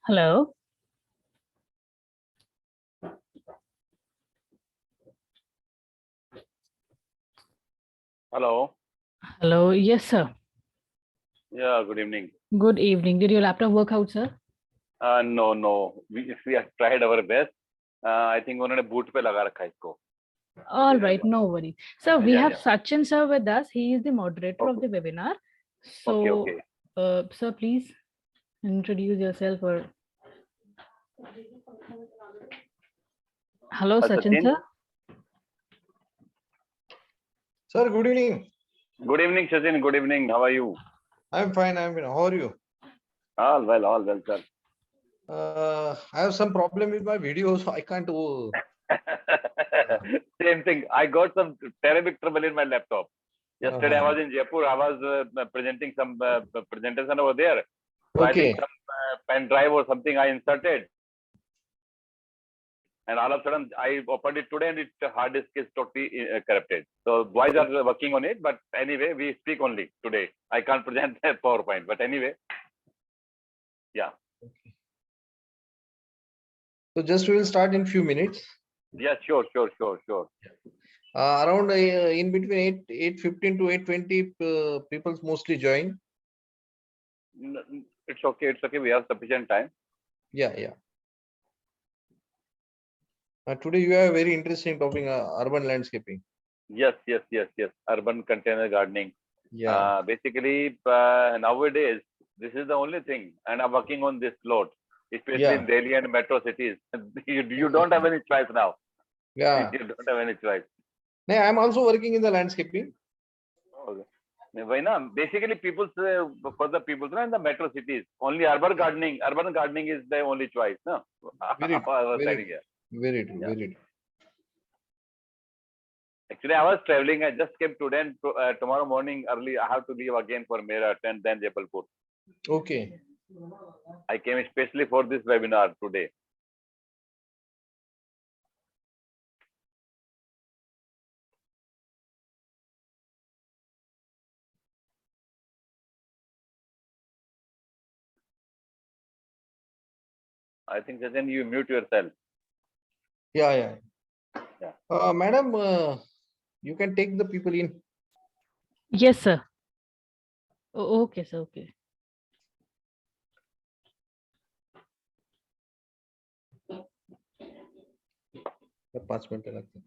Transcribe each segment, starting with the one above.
Hello. Hello. Hello. Yes, sir. Yeah, good evening. Good evening. Did your laptop work out, sir? No. We have tried our best. I think उन्होंने boot पे लगा रखा है इसको. All right, no worries. So we Yeah, have yeah. Sachin sir with us. He is the moderator of Okay. the webinar. So, Okay. sir, please introduce yourself. Or hello, Sachin Sachin. sir. Sir, good evening. Good evening, Sachin. Good evening. How are you? I'm fine. I'm fine. How are you? All well, sir. I have some problem with my video, so I can't. Same thing. I got some terrible trouble in my laptop. Yesterday I Uh-huh. was in Jaipur. I was presenting some presentation over there. So I Okay. think some pen drive or something I inserted. And all of a sudden, I opened it today and its hard disk is totally corrupted. So boys are working on it, but anyway, we speak only today. I can't present a PowerPoint, but anyway, yeah. Okay. So just we will start in few minutes. Yeah, sure. Around in between 8:15 to 8:20, people mostly join. It's okay. We have sufficient time. Yeah. Today you have a very interesting topic, urban landscaping. Yes. Urban container gardening. Yeah. Basically, nowadays, this is the only thing. And I'm working on this lot, especially in Delhi and metro cities. You don't have any choice now. Yeah. You don't have any choice. No, I'm also working in the landscaping. Okay. Why not? Basically, people say for the people in the metro cities, only urban gardening is the only choice. No? Very true. Actually, I was traveling. I just came today and tomorrow morning early. I have to leave again for Meerut and then Jabalpur. Okay. I came especially for this webinar today. I think, Sachin, you mute yourself. Yeah. Madam, you can take the people in. Yes, sir. Okay, sir. Okay. The 5 minutes लगते हैं.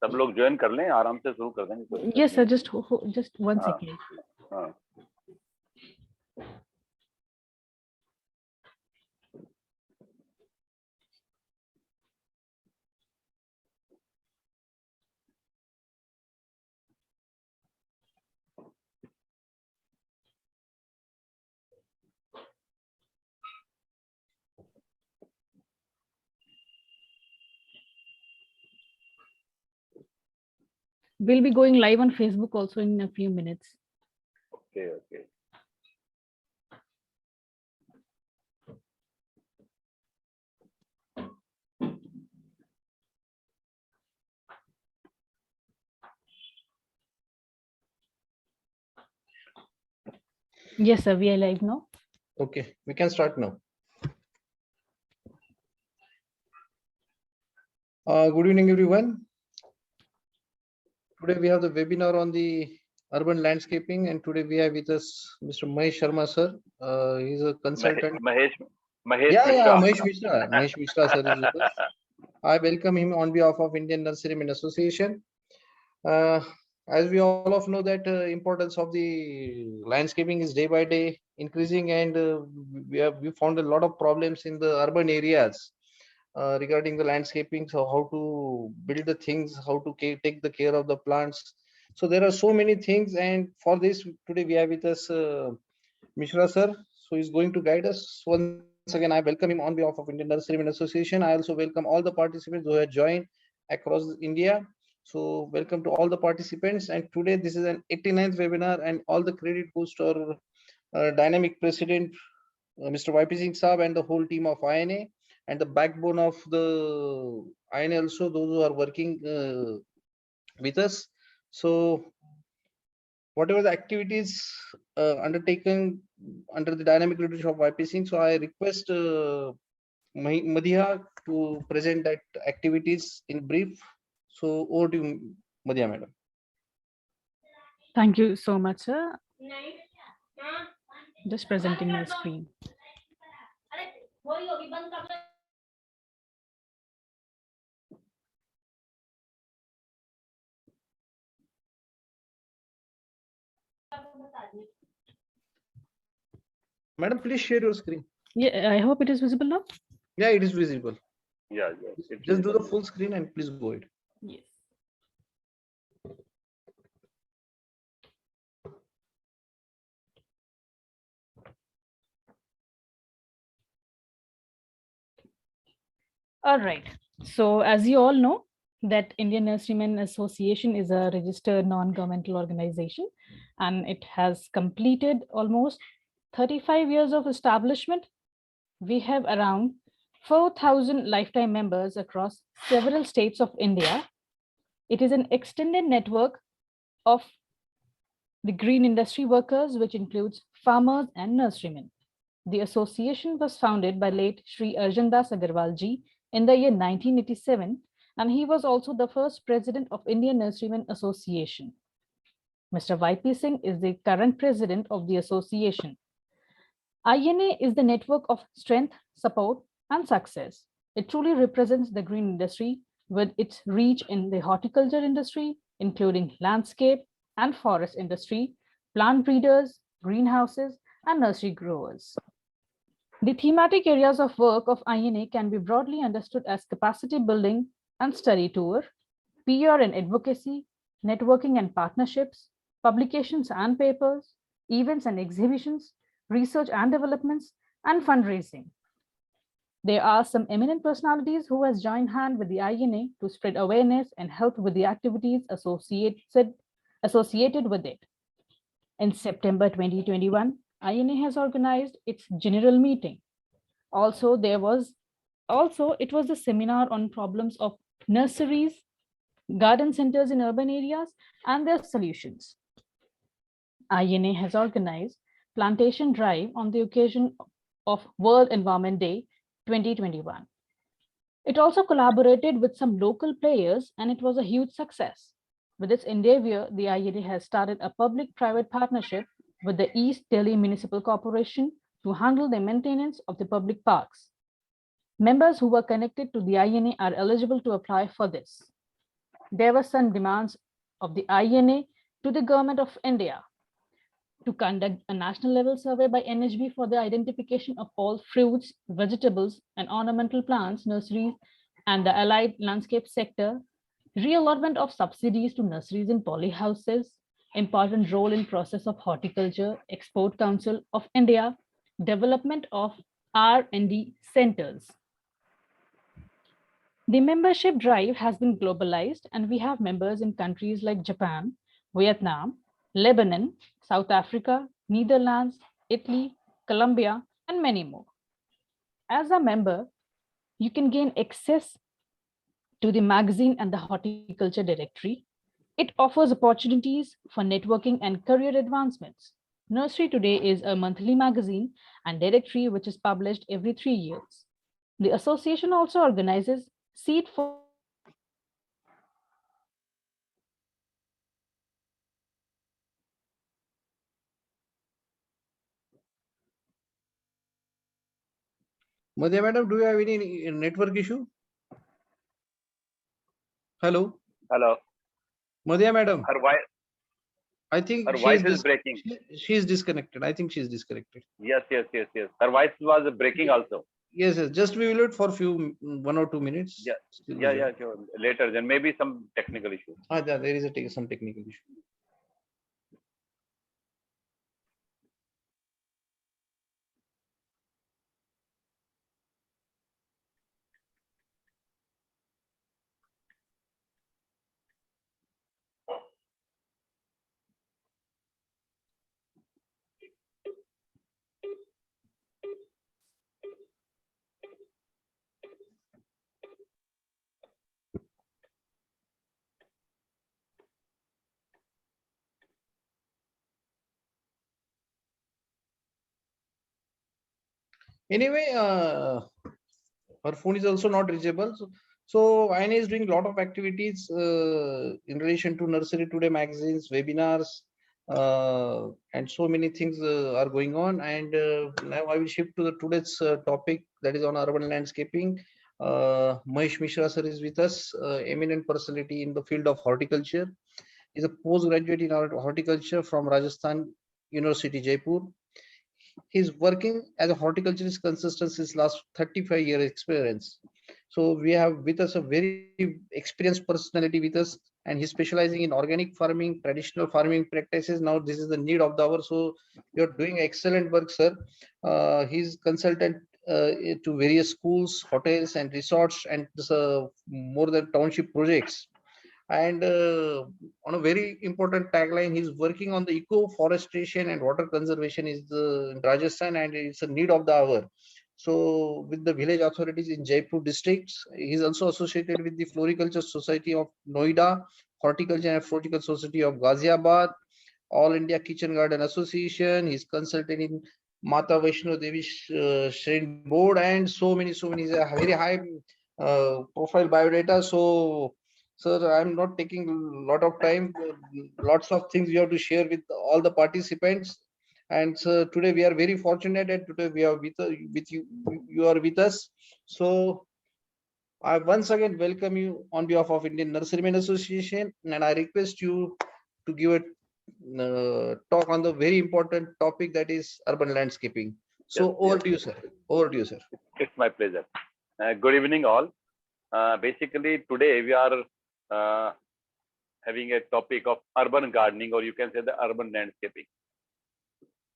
सब लोग join कर लें, आराम से शुरू कर देंगे. Yes, sir. Just 1 second. हाँ. We'll be going live on Facebook also in a few minutes. Okay. Yes, sir. We are live now. Okay, we can start now. Good evening, everyone. Today we have the webinar on the urban landscaping, and today we have with us Mr. Mahesh Sharma, sir. He's a consultant. Mahesh Yeah, Mahesh Mishra. Mahesh Mishra, sir, is with us. I welcome him on behalf of Indian Nurserymen Association. As we all of know that importance of the landscaping is day by day increasing, and we found a lot of problems in the urban areas. regarding the landscaping, so how to build the things, how to take the care of the plants. So there are so many things, and for this today we have with us Mishra sir. So he's going to guide us. Once again, I welcome him on behalf of Indian Nurserymen Association. I also welcome all the participants who have joined across India. So welcome to all the participants. And today this is an 89th webinar, and all the credit goes to our dynamic president, Mr. YP Singh Saab, and the whole team of INA, and the backbone of the INA also, those who are working with us. So whatever the activities undertaken under the dynamic leadership of YP Singh, so I request Madhya to present that activities in brief. So over to you, Madhya madam. Thank you so much, sir. Just presenting my screen. Madam, please share your screen. Yeah, I hope it is visible now. Yeah, it is visible. Yeah, yeah. Just do the full screen and please go ahead. Yes. All right. So as you all know, that Indian Nurserymen Association is a registered non-governmental organization, and it has completed almost 35 years of establishment. We have around 4,000 lifetime members across several states of India. It is an extended network of the green industry workers, which includes farmers and nurserymen. The association was founded by late Sri Arjan Das Agarwal ji in the year 1987, and he was also the first president of Indian Nurserymen Association. Mr. YP Singh is the current president of the association. INA is the network of strength, support, and success. It truly represents the green industry with its reach in the horticulture industry, including landscape and forest industry, plant breeders, greenhouses, and nursery growers. The thematic areas of work of INA can be broadly understood as capacity building and study tour, PR and advocacy, networking and partnerships, publications and papers, events and exhibitions, research and developments, and fundraising. There are some eminent personalities who has joined hand with the INA to spread awareness and help with the activities associated with it. In September 2021, INA has organized its general meeting. Also, it was the seminar on problems of nurseries, garden centers in urban areas, and their solutions. INA has organized plantation drive on the occasion of World Environment Day 2021. It also collaborated with some local players, and it was a huge success. With its endeavor, the INA has started a public-private partnership with the East Delhi Municipal Corporation to handle the maintenance of the public parks. Members who were connected to the INA are eligible to apply for this. There were some demands of the INA to the Government of India to conduct a national level survey by NHB for the identification of all fruits, vegetables, and ornamental plants, nurseries, and the allied landscape sector, reallotment of subsidies to nurseries and polyhouses, important role in process of horticulture, Export Council of India, development of R&D centers. The membership drive has been globalized, and we have members in countries like Japan, Vietnam, Lebanon, South Africa, Netherlands, Italy, Colombia, and many more. As a member, you can gain access to the magazine and the horticulture directory. It offers opportunities for networking and career advancements. Nursery Today is a monthly magazine and directory which is published every 3 years. The association also organizes seed for Madhya madam, do you have any network issue? Hello. Hello. Madhya madam. Her voice. I think her voice is breaking. She is disconnected. I think she is disconnected. Yes. Her voice was breaking also. Yes, yes. Just we will wait for 1 or 2 minutes. Yeah, Still yeah, there. yeah, sure. Later, then maybe some technical issue. There is some technical issue. Anyway, her phone is also not reachable. So Aina is doing a lot of activities in relation to Nursery Today magazines, webinars, and so many things are going on. And now I will shift to the today's topic, that is on urban landscaping. Mahesh Mishra sir is with us, eminent personality in the field of horticulture. He's a postgraduate in horticulture from Rajasthan University, Jaipur. He's working as a horticulturist consistent since last 35-year experience. So we have with us a very experienced personality with us, and he's specializing in organic farming, traditional farming practices. Now this is the need of the hour. So you're doing excellent work, sir. He's consultant to various schools, hotels, and resorts, and more than township projects. And on a very important tagline, he's working on the eco forestation and water conservation is in Rajasthan, and it's a need of the hour. So with the village authorities in Jaipur districts, he's also associated with the Floriculture Society of Noida, Horticulture and Floriculture Society of Ghaziabad, All India Kitchen Garden Association. He's consulted in Mata Vaishno Devi Shrine Board, and so many. He's a very high profile biodata. So sir, I'm not taking a lot of time. Lots of things we have to share with all the participants. And so today we are very fortunate that today we are with you. You are with us. So I once again welcome you on behalf of Indian Nurserymen Association, and I request you to give a talk on the very important topic, that is urban landscaping. So Yes, over yes. to you, sir. Over to you, sir. It's my pleasure. Good evening, all. Basically, today we are having a topic of urban gardening, or you can say the urban landscaping.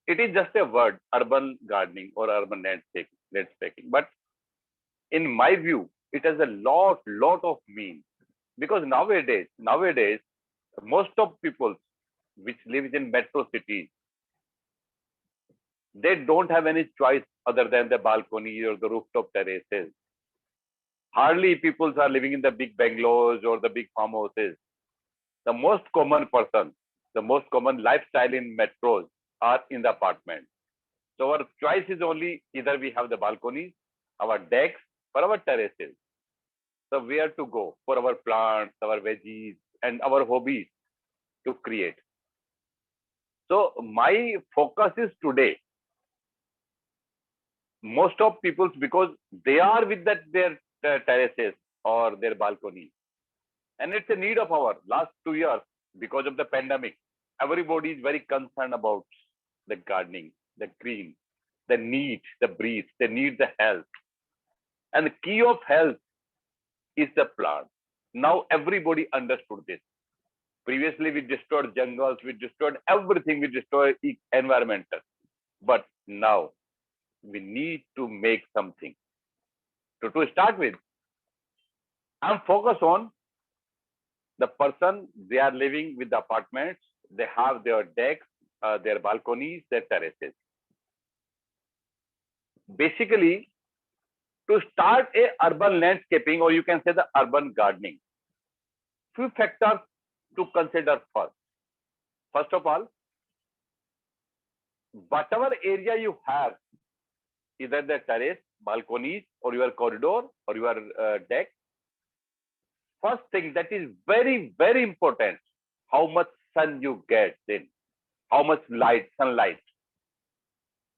It is just a word, urban gardening or urban landscaping. But in my view, it has a lot of meaning, because nowadays, most of people which live in metro cities, they don't have any choice other than the balcony or the rooftop terraces. Hardly people are living in the big bungalows or the big farmhouses. The most common person, the most common lifestyle in metros are in the apartments. So our choice is only either we have the balconies, our decks, or our terraces. So where to go for our plants, our veggies, and our hobbies to create. So my focus is today. Most of people, because they are with their terraces or their balconies, and it's a need of our last 2 years because of the pandemic. Everybody is very concerned about the gardening, the green, the need, the breathe, they need the health. And the key of health is the plant. Now everybody understood this. Previously, we destroyed jungles, we destroyed everything, we destroyed environmental. But now we need to make something. So to start with, I'm focused on the person, they are living with the apartments, they have their decks, their balconies, their terraces. Basically, to start a urban landscaping, or you can say the urban gardening, few factors to consider first. First of all, whatever area you have, either the terrace, balconies, or your corridor, or your deck, first thing that is very important, how much sun you get in, how much sunlight.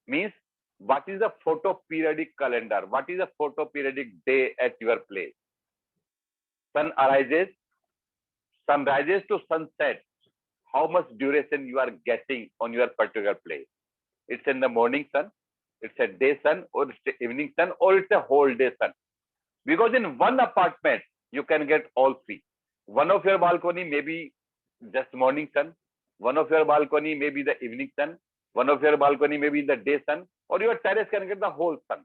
Means, what is the photoperiodic calendar? What is the photoperiodic day at your place? Sun rises to sunset. How much duration you are getting on your particular place? It's in the morning sun, it's a day sun or it's a evening sun or it's a whole day sun. Because in one apartment, you can get all three. One of your balcony may be just morning sun. One of your balcony may be the evening sun. One of your balcony may be the day sun, or your terrace can get the whole sun.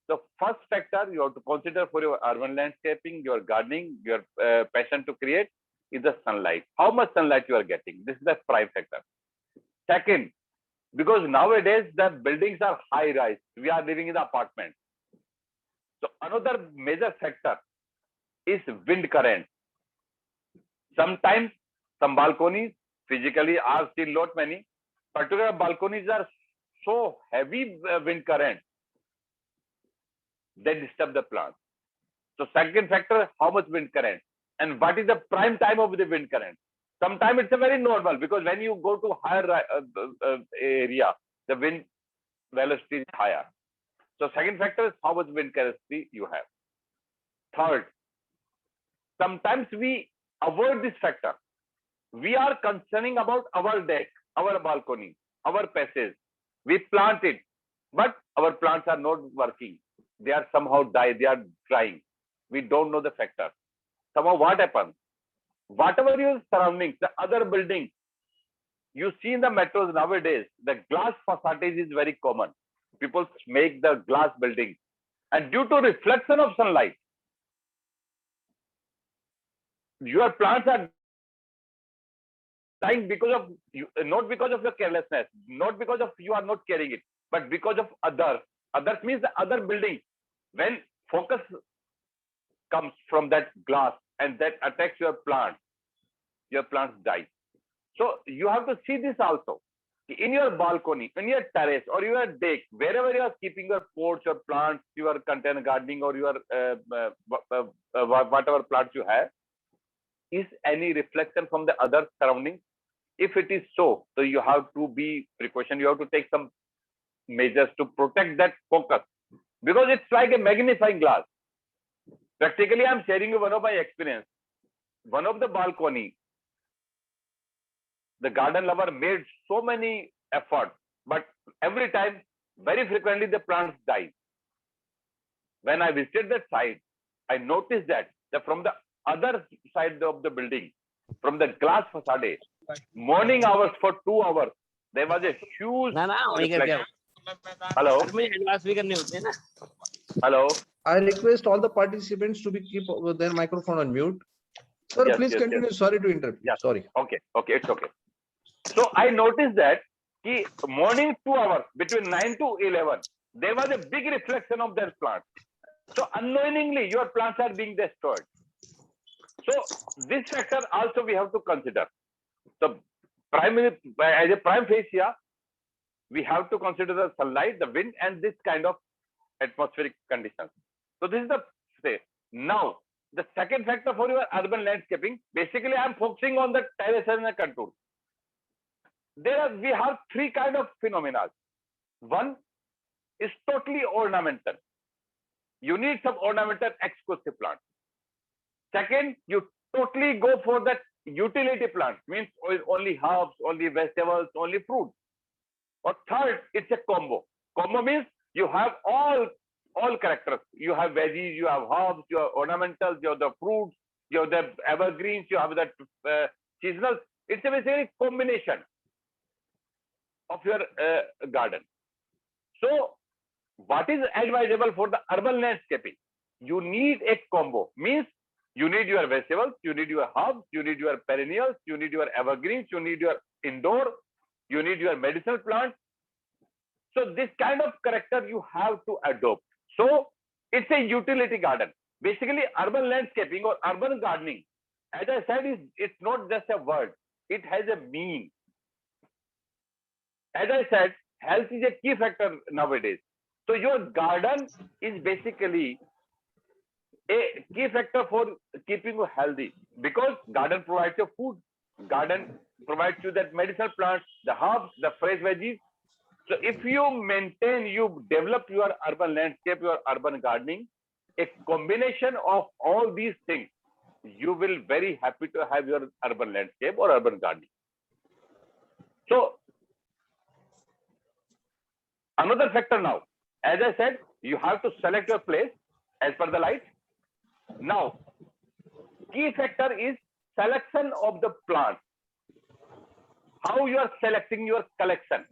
The first factor you have to consider for your urban landscaping, your gardening, your passion to create is the sunlight. How much sunlight you are getting? This is the prime factor. Second, because nowadays the buildings are high rise, we are living in the apartments. So another major factor is wind current. Sometimes some balconies physically are still not many. Particular balconies are so heavy wind current, they disturb the plant. So second factor, how much wind current and what is the prime time of the wind current. Sometimes it's a very normal, because when you go to higher area, the wind velocity is higher. So second factor is how much wind capacity you have. Third, sometimes we avoid this factor. We are concerning about our deck, our balcony, our passage. We plant it, but our plants are not working. They are somehow they are drying. We don't know the factor. Somehow what happens? Whatever your surroundings, the other buildings, you see in the metros nowadays, the glass facades is very common. People make the glass buildings, and due to reflection of sunlight, your plants are dying because of you, not because of your carelessness, not because of you are not caring it, but because of others. Others means the other buildings. When focus comes from that glass and that attacks your plants die. So you have to see this also. In your balcony, in your terrace or your deck, wherever you are keeping your pots, your plants, your container gardening or your whatever plants you have, is any reflection from the other surroundings? If it is so you have to be precaution. You have to take some measures to protect that focus, because it's like a magnifying glass. Practically, I'm sharing you one of my experience. One of the balcony, the garden lover made so many efforts, but every time, very frequently, the plants die. When I visited that site, I noticed that from the other side of the building, from the glass facade, morning hours for 2 hours, there was a huge reflection. Hello. Hello. I request all the participants to keep their microphone on mute. Sir, Yes, please yes, continue. yes. Sorry to interrupt. Yeah. Sorry. Okay, it's okay. So I noticed that morning 2 hours between 9 to 11, there was a big reflection of their plants. So unknowingly, your plants are being destroyed. So this factor also we have to consider. So primary, as a prime facia, we have to consider the sunlight, the wind, and this kind of atmospheric conditions. So this is the say. Now, the second factor for your urban landscaping, basically I'm focusing on the terrace and the contour. We have three kind of phenomena. One is totally ornamental. You need some ornamental exclusive plant. Second, you totally go for that utility plant, means only herbs, only vegetables, only fruit. Or third, it's a combo. Combo means you have all characters. You have veggies, you have herbs, you have ornamentals, you have the fruits, you have the evergreens, you have the seasonals. It's a basically combination of your garden. So what is advisable for the urban landscaping? You need a combo, means you need your vegetables, you need your herbs, you need your perennials, you need your evergreens, you need your indoor, you need your medicinal plants. So this kind of character you have to adopt. So it's a utility garden. Basically, urban landscaping or urban gardening, as I said, it's not just a word. It has a meaning. As I said, health is a key factor nowadays. So your garden is basically a key factor for keeping you healthy, because garden provides you food, garden provides you that medicinal plants, the herbs, the fresh veggies. So if you develop your urban landscape, your urban gardening, a combination of all these things, you will very happy to have your urban landscape or urban gardening. So another factor now, As I said, you have to select your place as per the light. Now, key factor is selection of the plant. How you are selecting your collection.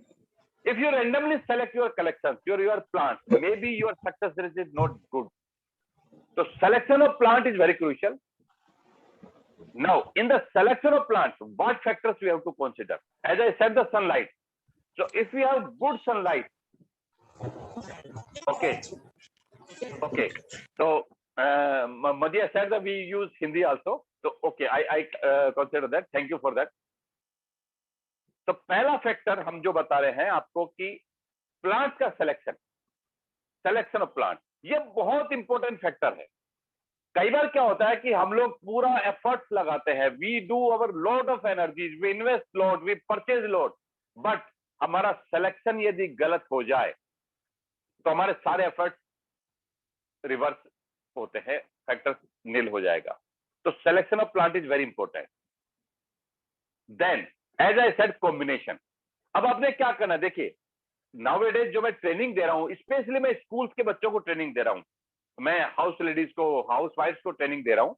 If you randomly select your collections, your plants, maybe your success rate is not good. So selection of plant is very crucial. Now, in the selection of plants, what factors we have to consider? As I said, the sunlight. So if we have good sunlight, okay. So Madhya said that we use Hindi also. So okay, I consider that. Thank you for that. तो पहला factor हम जो बता रहे हैं आपको कि plant का सिलेक्शन ऑफ प्लांट, ये बहुत इंपॉर्टेंट फैक्टर है. कई बार क्या होता है कि हम लोग पूरा एफर्ट्स लगाते हैं, we do our lot of energies, we invest lot, we purchase lot, but हमारा सिलेक्शन यदि गलत हो जाए तो हमारे सारे एफर्ट्स रिवर्स होते हैं, फैक्टर नील हो जाएगा. तो selection of plant is very important. Then as I said combination. अब आपने क्या करना, देखिए नाउअडेज जो मैं ट्रेनिंग दे रहा हूं, स्पेशली मैं स्कूल्स के बच्चों को ट्रेनिंग दे रहा हूं, मैं हाउस लेडीज को, हाउस वाइफ्स को ट्रेनिंग दे रहा हूं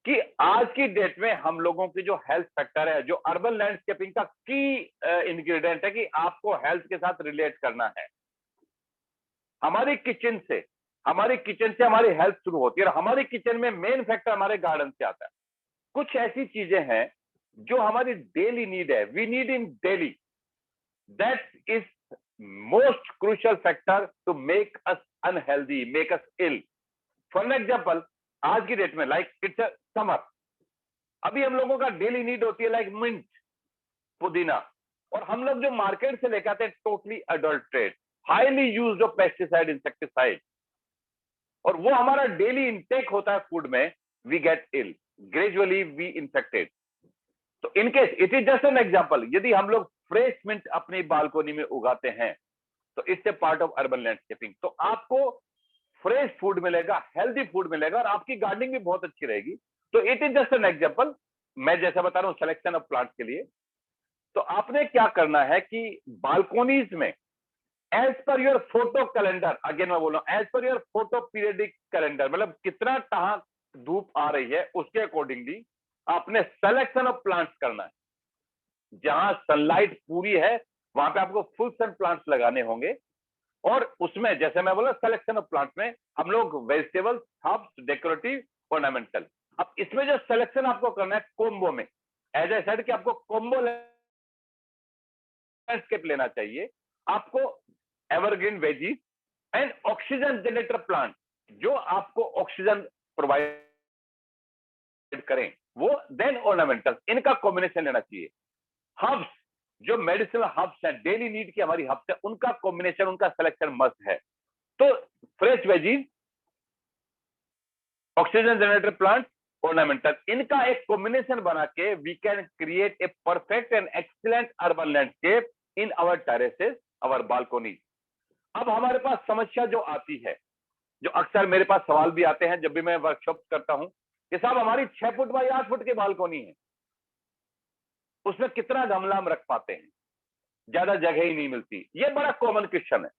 कि आज की डेट में हम लोगों की जो हेल्थ फैक्टर है, जो अर्बन लैंडस्केपिंग का की इंग्रेडिएंट है कि आपको हेल्थ के साथ रिलेट करना है. हमारी किचन से हमारी हेल्थ शुरू होती है, और हमारी किचन में मेन फैक्टर हमारे गार्डन से आता है. कुछ ऐसी चीजें हैं जो हमारी डेली नीड है, we need in daily, that is most crucial factor to make us unhealthy, make us ill. For example, आज की डेट में लाइक इट्स समर, अभी हम लोगों का डेली नीड होती है लाइक मिंट, पुदीना, और हम लोग जो मार्केट से लेकर आते हैं totally adulterate, highly used of pesticide, insecticide, और वो हमारा डेली इंटेक होता है फूड में, we get ill, gradually we infected. तो in case it is just an example, यदि हम लोग फ्रेश मिंट अपनी बालकोनी में उगाते हैं तो it's a part of urban landscaping. तो आपको फ्रेश फूड मिलेगा, हेल्दी फूड मिलेगा, और आपकी गार्डनिंग भी बहुत अच्छी रहेगी. तो it is just an example, मैं जैसा बता रहा हूं सिलेक्शन ऑफ प्लांट्स के लिए. तो आपने क्या करना है कि बालकोनीज में as per your photo calendar, again मैं बोल रहा हूं as per your photo periodic calendar, मतलब कितना कहां धूप आ रही है उसके अकॉर्डिंगली आपने सिलेक्शन ऑफ प्लांट्स करना है. जहां सनलाइट पूरी है वहां पे आपको फुल सन प्लांट्स लगाने होंगे, और उसमें जैसे मैं बोला सिलेक्शन ऑफ प्लांट्स में हम लोग वेजिटेबल्स, हर्ब्स, डेकोरेटिव, ऑर्नामेंटल. अब इसमें जो सिलेक्शन आपको करना है कोम्बो में, एज आई सेड कि आपको कोम्बो लैंडस्केप लेना चाहिए. आपको evergreen veggies and oxygen generator plant जो आपको ऑक्सीजन प्रोवाइड करें वो, देन ऑर्नामेंटल, इनका कॉम्बिनेशन लेना चाहिए. हर्ब्स, जो मेडिसिनल हर्ब्स हैं, डेली नीड की हमारी हर्ब्स है, उनका कॉम्बिनेशन, उनका सिलेक्शन मस्ट है. तो fresh veggies, oxygen generator plant, ornamental, इनका एक कॉम्बिनेशन बना के we can create a perfect and excellent urban landscape in our terraces, our balcony. अब हमारे पास समस्या जो आती है, जो अक्सर मेरे पास सवाल भी आते हैं जब भी मैं वर्कशॉप करता हूं कि साहब हमारी 6 फुट बाई 8 फुट की बालकोनी है, उसमें कितना गमला हम रख पाते हैं, ज्यादा जगह ही नहीं मिलती. ये बड़ा कॉमन क्वेश्चन है.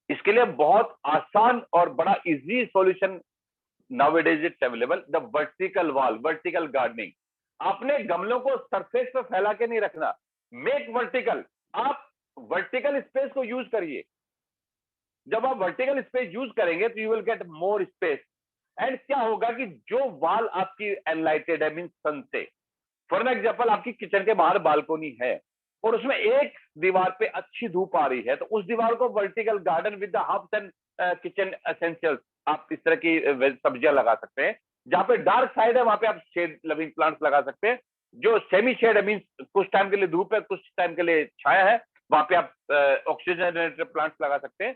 इसके लिए बहुत आसान और बड़ा easy solution nowadays it's available, the vertical wall, vertical gardening. आपने गमलों को सरफेस पे फैला के नहीं रखना, मेक वर्टिकल. आप वर्टिकल स्पेस को यूज करिए. जब आप वर्टिकल स्पेस यूज करेंगे तो you will get more space. And क्या होगा कि जो वॉल आपकी एनलाइटेड है, मीन सन से, फॉर एग्जाम्पल आपकी किचन के बाहर बालकोनी है और उसमें एक दीवार पे अच्छी धूप आ रही है, तो उस दीवार को vertical garden with the herbs and kitchen essentials, आप इस तरह की सब्जियां लगा सकते हैं. जहां पे डार्क साइड है वहां पे आप शेड लविंग प्लांट्स लगा सकते हैं. जो सेमी शेड है, मीन कुछ टाइम के लिए धूप है, कुछ टाइम के लिए छाया है, वहां पे आप ऑक्सीजन जनरेटर प्लांट्स लगा सकते हैं.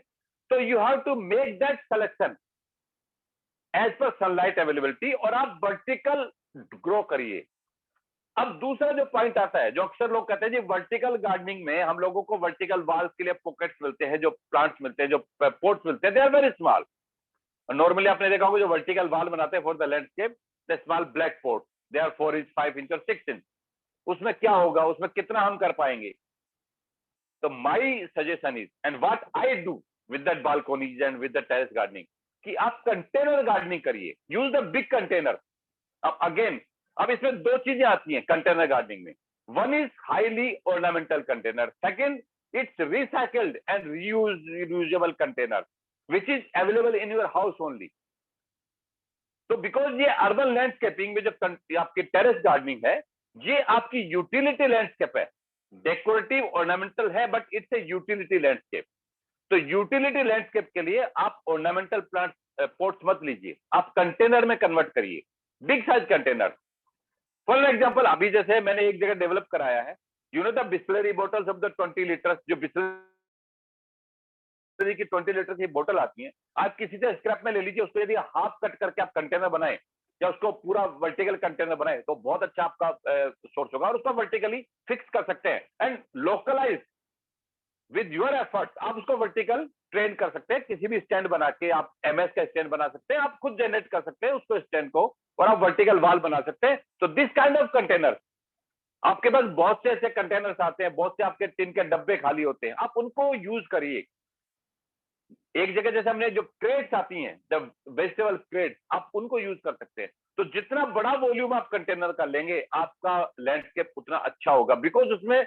तो you have to make that selection as per sunlight availability, और आप वर्टिकल ग्रो करिए. अब दूसरा जो पॉइंट आता है, जो अक्सर लोग कहते हैं जी वर्टिकल गार्डनिंग में हम लोगों को वर्टिकल वॉल्स के लिए पॉकेट्स मिलते हैं, जो प्लांट्स मिलते हैं, जो पोट्स मिलते हैं, they are very small. Normally आपने देखा होगा जो वर्टिकल वॉल बनाते हैं for the landscape, the small black pot, they are 4 inch, 5 inch और 6 इंच. उसमें क्या होगा, उसमें कितना हम कर पाएंगे. तो my suggestion is, and what I do, with that balconies and with the terrace gardening कि आप कंटेनर गार्डनिंग करिए, यूज द बिग कंटेनर। अब अगेन अब इसमें दो चीजें आती हैं कंटेनर गार्डनिंग में, one is highly ornamental container, second it's recycled and reusable container which is available in your house only. तो बिकॉज ये अर्बन लैंडस्केपिंग में जो आपकी टेरेस गार्डनिंग है, ये आपकी यूटिलिटी लैंडस्केप है, डेकोरेटिव ऑर्नामेंटल है but it's a utility landscape. तो यूटिलिटी लैंडस्केप के लिए आप ऑर्नामेंटल प्लांट पोट्स मत लीजिए, आप कंटेनर में कन्वर्ट करिए, big size container. For example अभी जैसे मैंने एक जगह डेवलप कराया है, you know the Bisleri bottles of the 20 litres, जो बिस्लरी की 20 लीटर की बोतल आती है, आप किसी से स्क्रैप में ले लीजिए, उसको यदि हाफ कट करके आप कंटेनर बनाए या उसको पूरा वर्टिकल कंटेनर बनाए तो बहुत अच्छा आपका सोर्स होगा, और उसको वर्टिकली फिक्स कर सकते हैं and localise with your effort. आप उसको वर्टिकल ट्रेन कर सकते हैं, किसी भी स्टैंड बना के आप एमएस का स्टैंड बना सकते हैं, आप खुद जनरेट कर सकते हैं उसको स्टैंड को, और आप वर्टिकल वॉल बना सकते हैं। तो दिस काइंड ऑफ कंटेनर, आपके पास बहुत से ऐसे कंटेनर्स आते हैं, बहुत से आपके टिन के डब्बे खाली होते हैं, आप उनको यूज करिए। एक जगह जैसे हमने जो क्रेट्स आती हैं, द वेजिटेबल क्रेट्स, आप उनको यूज कर सकते हैं। तो जितना बड़ा वॉल्यूम आप कंटेनर का लेंगे, आपका लैंडस्केप उतना अच्छा होगा, बिकॉज उसमें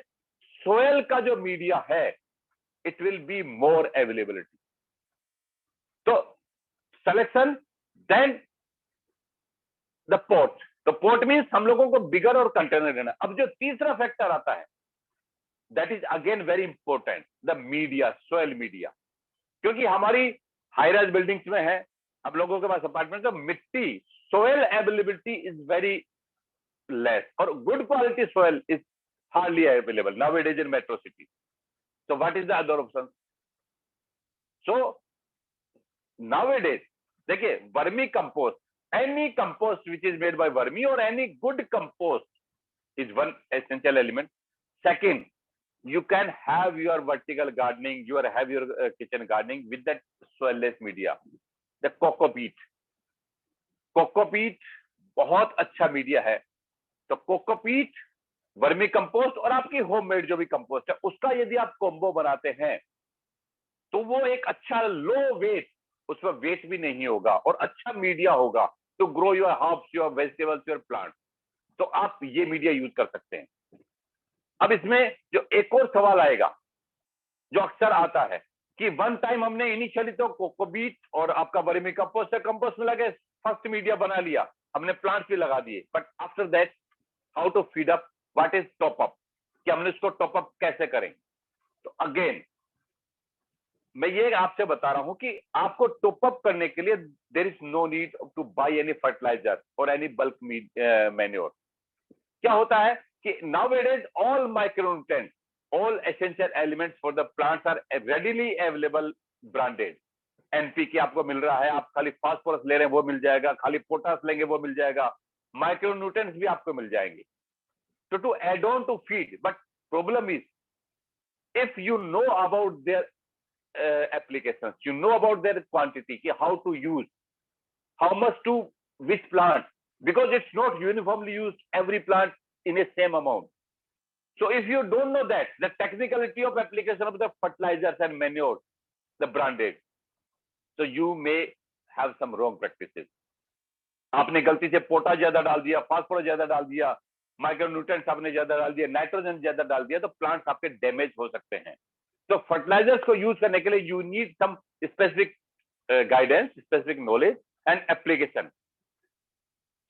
सोयल का जो मीडिया है it will be more availability. So selection, then the pot. तो पोर्ट मीन्स हम लोगों को बिगर और कंटेनर लेना। अब जो तीसरा फैक्टर आता है, that is again very important, the media, soil media. क्योंकि हमारी हाई राइज बिल्डिंग्स में है, अब लोगों के पास अपार्टमेंट, तो मिट्टी, soil availability is very less, और good quality soil is hardly available nowadays in metro city. So what is the other option? So nowadays, देखिए, vermi compost, any compost which is made by vermi or any good compost is one essential element. Second, you can have your vertical gardening, have your kitchen gardening with that soilless media, the cocopeat. cocopeat बहुत अच्छा media है। तो cocopeat, vermi compost और आपकी homemade जो भी compost है, उसका यदि आप कॉम्बो बनाते हैं तो वो एक अच्छा लो वेट, उसमें वेट भी नहीं होगा और अच्छा मीडिया होगा to grow your herbs, your vegetables, your plant. तो आप ये मीडिया यूज कर सकते हैं। अब इसमें जो एक और सवाल आएगा, जो अक्सर आता है कि वन टाइम हमने इनिशियली तो कोकोबीट और आपका वर्मी कंपोस्ट में लगे, फर्स्ट मीडिया बना लिया, हमने प्लांट्स भी लगा दिए, but after that how to feed up, what is top up, कि हमने इसको टॉप अप कैसे करें। तो अगेन मैं ये आपसे बता रहा हूं कि आपको टॉप अप करने के लिए there is no need to buy any fertilizer और एनी बल्क मैन्योर। क्या होता है कि nowadays all micronutrients, all essential elements for the plants are readily available branded. NPK आपको मिल रहा है, आप खाली फास्फोरस ले रहे हैं वो मिल जाएगा, खाली पोटास लेंगे वो मिल जाएगा, माइक्रोन्यूट्रिएंट्स भी आपको मिल जाएंगे। So to add on to feed, but problem is if you know about their applications, you know about their quantity, how to use, how much to which plant, because it's not uniformly used every plant in a same amount. So if you don't know that, the technicality of application of the fertilizers and manure, the branded, so you may have some wrong practices. आपने गलती से पोटा ज्यादा डाल दिया, phosphorus ज्यादा डाल दिया, micronutrients आपने ज्यादा डाल दिया, नाइट्रोजन ज्यादा डाल दिया, तो प्लांट्स आपके डैमेज हो सकते हैं। तो फर्टिलाइजर्स को यूज करने के लिए you need some specific guidance, specific knowledge and application.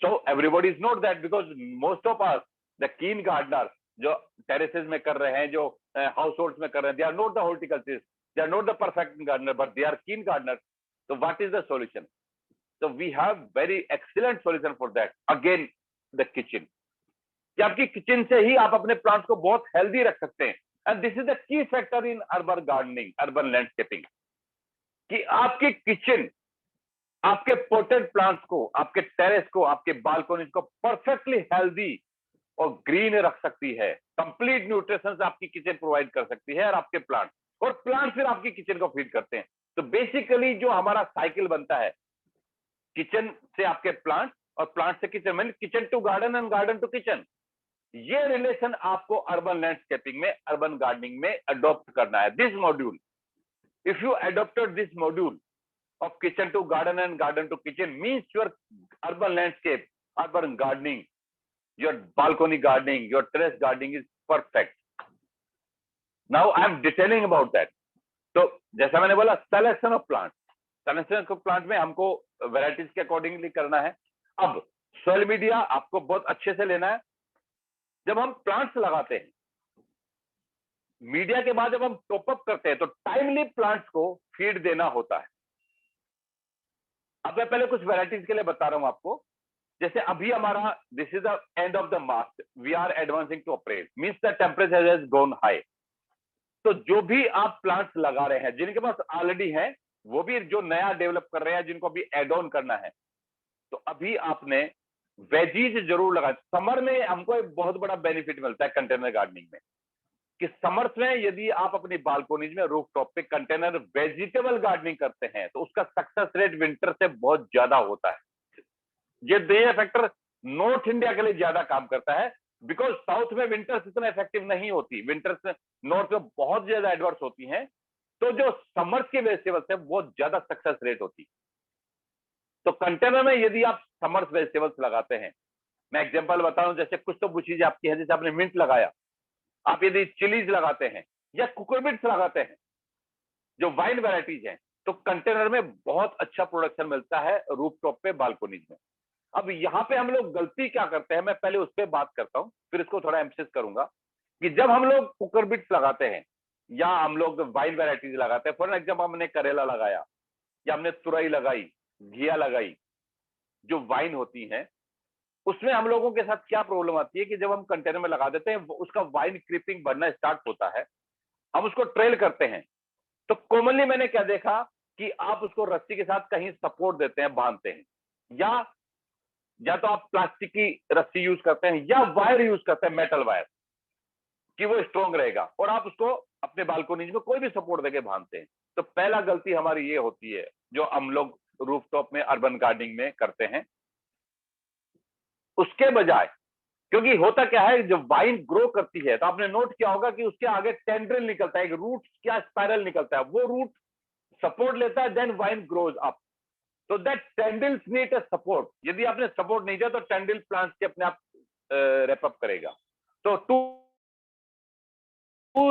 So everybody is note that, because most of us the keen gardener जो टेरेसेस में कर रहे हैं, जो हाउस होल्ड्स में कर रहे हैं, they are not the horticulturist, they are not the perfect gardener, but they are keen gardener. तो what is the solution? So we have very excellent solution for that. Again, the kitchen. कि आपकी kitchen से ही आप अपने plants को बहुत healthy रख सकते हैं। And this is the key factor in urban gardening, urban landscaping, कि आपकी किचन आपके पोटेड प्लांट्स को, आपके टेरेस को, आपके बालकोनीज को परफेक्टली हेल्दी और ग्रीन रख सकती है। कंप्लीट न्यूट्रिशन आपकी किचन प्रोवाइड कर सकती है और आपके प्लांट, और प्लांट फिर आपकी किचन को फीड करते हैं। तो बेसिकली जो हमारा साइकिल बनता है, किचन से आपके प्लांट और प्लांट से kitchen, mean kitchen to garden and garden to kitchen, ये रिलेशन आपको अर्बन लैंडस्केपिंग में, अर्बन गार्डनिंग में अडॉप्ट करना है। This module if you adopted this module of kitchen to garden and garden to kitchen, means your urban landscape, urban gardening, your balcony gardening, your terrace gardening is perfect. Now I am detailing about that. तो जैसा मैंने बोला, selection of plants, selection of plant में हमको varieties के accordingly करना है. अब soil media आपको बहुत अच्छे से लेना है. जब हम plants लगाते हैं, मीडिया के बाद जब हम टॉप अप करते हैं, तो टाइमली प्लांट्स को फीड देना होता है. अब मैं पहले कुछ वैरायटीज के लिए बता रहा हूं आपको. जैसे अभी हमारा this is the end of the March, we are advancing to April, means the temperature has gone high. तो जो भी आप प्लांट्स लगा रहे हैं, जिनके पास ऑलरेडी है, वो भी जो नया डेवलप कर रहे हैं, जिनको अभी एड ऑन करना है, तो अभी आपने वेजीज जरूर लगाए. समर में हमको एक बहुत बड़ा बेनिफिट मिलता है कंटेनर गार्डनिंग में, कि समर्स में यदि आप अपनी बालकोनीज में रूफ टॉप पे कंटेनर वेजिटेबल गार्डनिंग करते हैं, तो उसका सक्सेस रेट विंटर से बहुत ज्यादा होता है. ये फैक्टर नॉर्थ इंडिया के लिए ज्यादा काम करता है, बिकॉज साउथ में विंटर्स इतना इफेक्टिव नहीं होती, विंटर्स नॉर्थ में बहुत ज्यादा एडवर्स होती हैं. तो जो समर्स के वेजिटेबल्स है वो ज्यादा सक्सेस रेट होती. तो कंटेनर में यदि आप समर्स वेजिटेबल्स लगाते हैं, मैं एग्जांपल बता रहा हूं, जैसे कुछ तो कुछ चीजें आपकी है, जैसे आपने मिंट लगाया, आप यदि चिलीज लगाते हैं या कुकुरबिट्स लगाते हैं, जो वाइन वैरायटीज हैं, तो कंटेनर में बहुत अच्छा प्रोडक्शन मिलता है रूफ टॉप पे, बालकोनीज में. अब यहाँ पे हम लोग गलती क्या करते हैं, मैं पहले उस पर बात करता हूँ, फिर इसको थोड़ा एम्फसिस करूंगा. कि जब हम लोग कुकुरबिट्स लगाते हैं या हम लोग वाइन वैरायटीज लगाते हैं, फॉर एग्जाम्पल हमने करेला लगाया या हमने तुरई लगाई, घिया लगाई, जो वाइन होती है, उसमें हम लोगों के साथ क्या प्रॉब्लम आती है कि जब हम कंटेनर में लगा देते हैं, उसका वाइन क्रीपिंग बढ़ना स्टार्ट होता है, हम उसको ट्रेल करते हैं. तो कॉमनली मैंने क्या देखा कि आप उसको रस्सी के साथ कहीं सपोर्ट देते हैं, बांधते हैं, या तो आप प्लास्टिक की रस्सी यूज करते हैं या वायर यूज करते हैं, मेटल वायर, कि वो स्ट्रॉन्ग रहेगा, और आप उसको अपने बालकोनीज में कोई भी सपोर्ट देके बांधते हैं. तो पहला गलती हमारी ये होती है जो हम लोग रूफ टॉप में अर्बन गार्डनिंग में करते हैं. उसके बजाय, क्योंकि होता क्या है, जब वाइन ग्रो करती है, तो आपने नोट किया होगा कि उसके आगे टेंड्रिल निकलता है, एक रूट क्या स्पाइरल निकलता है, वो रूट सपोर्ट लेता है, देन वाइन ग्रोज अप. तो that tendrils need a support. यदि आपने सपोर्ट नहीं दिया तो टेंड्रिल प्लांट्स के अपने आप रैप अप करेगा. तो to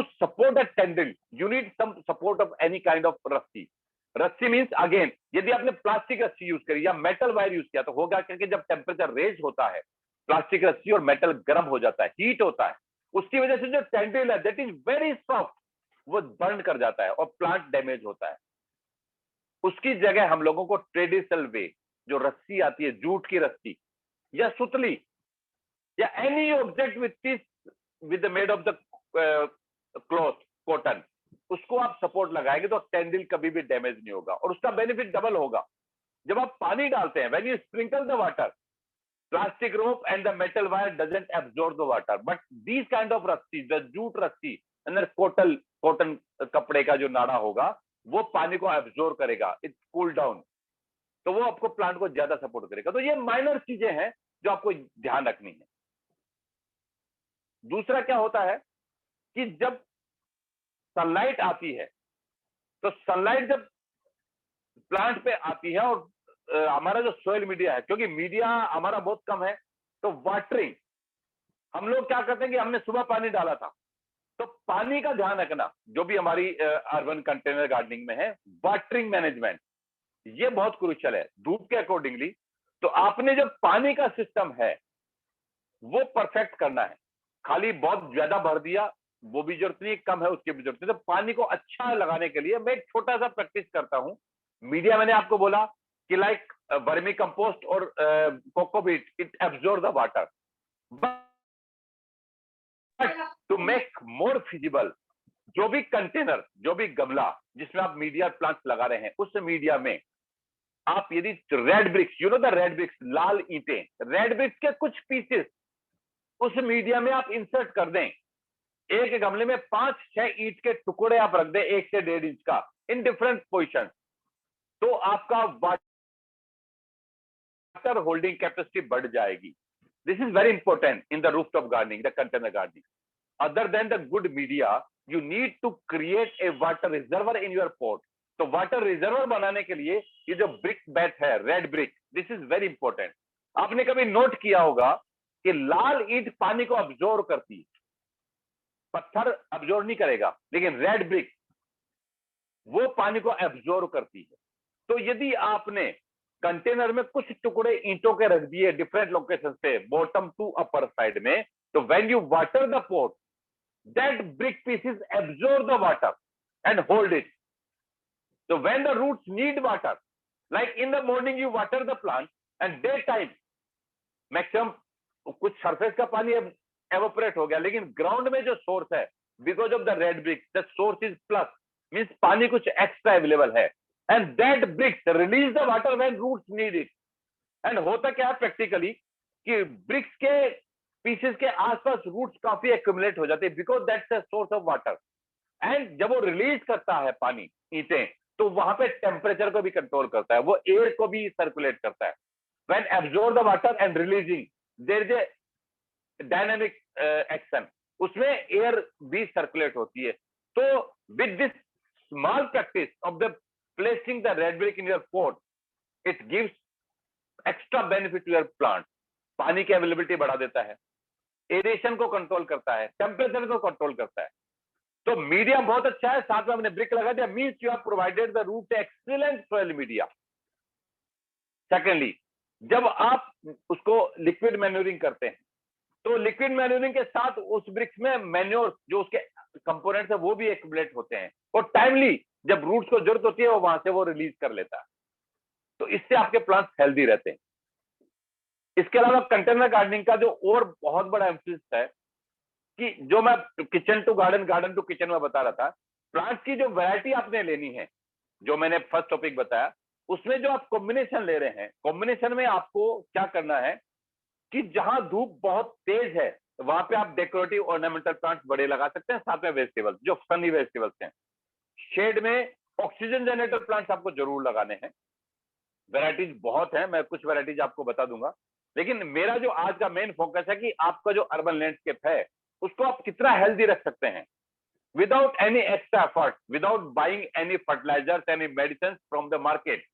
support that tendril you need some support of any kind of रस्सी. रस्सी मींस अगेन, यदि आपने प्लास्टिक रस्सी यूज करी या मेटल वायर यूज किया, तो होगा क्योंकि जब टेम्परेचर रेज होता है, प्लास्टिक रस्सी और मेटल गर्म हो जाता है, हीट होता है, उसकी वजह से जो टेंड्रिल है दैट इज वेरी सॉफ्ट, वो बर्न कर जाता है और प्लांट डैमेज होता है. उसकी जगह हम लोगों को ट्रेडिशनल वे, जो रस्सी आती है, जूट की रस्सी या सुतली या any object with made of the cloth, cotton, उसको आप सपोर्ट लगाएंगे तो टेंड्रिल कभी भी डैमेज नहीं होगा. और उसका बेनिफिट डबल होगा. जब आप पानी डालते हैं, when you sprinkle the water, plastic rope and the metal wire doesn't absorb the water, but these kind of रस्सी, the जूट रस्सी अंदर कॉटन कपड़े का जो नाड़ा होगा, वो पानी को एब्जॉर्ब करेगा, इट कूल डाउन, तो वो आपको प्लांट को ज्यादा सपोर्ट करेगा. तो ये माइनर चीजें हैं जो आपको ध्यान रखनी है. दूसरा क्या होता है कि जब सनलाइट आती है, तो सनलाइट जब प्लांट पे आती है, और हमारा जो सोयल मीडिया है, क्योंकि मीडिया हमारा बहुत कम है, तो वाटरिंग हम लोग क्या करते हैं कि हमने सुबह पानी डाला था, तो पानी का ध्यान रखना, जो भी हमारी अर्बन कंटेनर गार्डनिंग में है, वाटरिंग मैनेजमेंट, ये बहुत क्रूशियल है धूप के अकॉर्डिंगली. तो आपने जो पानी का सिस्टम है वो परफेक्ट करना है. खाली बहुत ज्यादा भर दिया, वो भी जरूरत नहीं, कम है उसकी भी जरूरत नहीं. तो पानी को अच्छा लगाने के लिए मैं एक छोटा सा प्रैक्टिस करता हूं. मीडिया मैंने आपको बोला कि लाइक वर्मी कंपोस्ट और cocopeat, it absorb the water, but to make more feasible, जो भी कंटेनर, जो भी गमला जिसमें आप मीडिया प्लांट्स लगा रहे हैं, उस मीडिया में आप यदि red bricks, you know the red bricks, लाल ईंटें, रेड ब्रिक्स के कुछ पीसेस उस मीडिया में आप इंसर्ट कर दें. एक गमले में 5-6 ईंट के टुकड़े आप रख दें, 1 से 1.5 इंच का, इन डिफरेंट पोजिशन, तो आपका वाटर होल्डिंग कैपेसिटी बढ़ जाएगी. This is very important in the rooftop gardening, the container gardening. Other than the good media, you need to create a water reservoir in your pot. तो water reservoir बनाने के लिए ये जो brick bat है, red brick, this is very important. आपने कभी note किया होगा कि लाल ईंट पानी को अब्जॉर्व करती है, पत्थर अब्जॉर्व नहीं करेगा, लेकिन रेड ब्रिक वो पानी को एब्जॉर्व करती है। तो यदि आपने कंटेनर में कुछ टुकड़े ईंटों के रख दिए डिफरेंट लोकेशन पे, बॉटम टू अपर साइड में, तो when you water the pot, that brick pieces absorb the water and hold it. So when the roots need water, like in the morning you water the plant and daytime maximum कुछ surface का पानी evaporate हो गया, लेकिन ground में जो source है, because of the red brick, the source is plus, means पानी कुछ extra available है, and that bricks release the water when roots need it। and होता क्या है practically कि bricks के pieces के आसपास roots काफी accumulate हो जाते हैं, because that's the source of water। and जब वो release करता है पानी ईंटें, तो वहां पे टेम्परेचर को भी कंट्रोल करता है, वो एयर को भी सर्कुलेट करता है। When absorb the water and releasing, there is a dynamic action, उसमें एयर भी सर्कुलेट होती है। तो with this small practice of the placing the red brick in your pot, it gives extra benefit to your plant. पानी की availability बढ़ा देता है, एरेशन को कंट्रोल करता है, टेम्परेचर को कंट्रोल करता है। तो मीडिया बहुत अच्छा है, साथ में हमने ब्रिक लगा दिया, means you have provided the root excellent soil media. Secondly, जब आप उसको लिक्विड मैन्योरिंग करते हैं, तो लिक्विड मैन्योरिंग के साथ उस ब्रिक्स में मैन्योर जो उसके कंपोनेंट्स है वो भी एक्युमुलेट होते हैं, और टाइमली जब रूट्स को जरूरत होती है वो वहां से वो रिलीज कर लेता है। तो इससे आपके प्लांट्स हेल्दी रहते हैं। इसके अलावा कंटेनर गार्डनिंग का जो और बहुत बड़ा एम्फेसिस है कि जो मैं kitchen to garden, garden to kitchen में बता रहा था, प्लांट्स की जो वैरायटी आपने लेनी है, जो मैंने फर्स्ट टॉपिक बताया, उसमें जो आप कॉम्बिनेशन ले रहे हैं, कॉम्बिनेशन में आपको क्या करना है कि जहां धूप बहुत तेज है वहां पे आप डेकोरेटिव ऑर्नामेंटल प्लांट्स बड़े लगा सकते हैं, साथ में वेजिटेबल्स, जो सनी वेजिटेबल्स हैं। शेड में ऑक्सीजन जनरेटर प्लांट्स आपको जरूर लगाने हैं। वैरायटीज बहुत है, मैं कुछ वैरायटीज आपको बता दूंगा, लेकिन मेरा जो आज का मेन फोकस है कि आपका जो अर्बन लैंडस्केप है उसको आप कितना हेल्दी रख सकते हैं without any extra effort, without buying any fertilizers, any medicine from the market,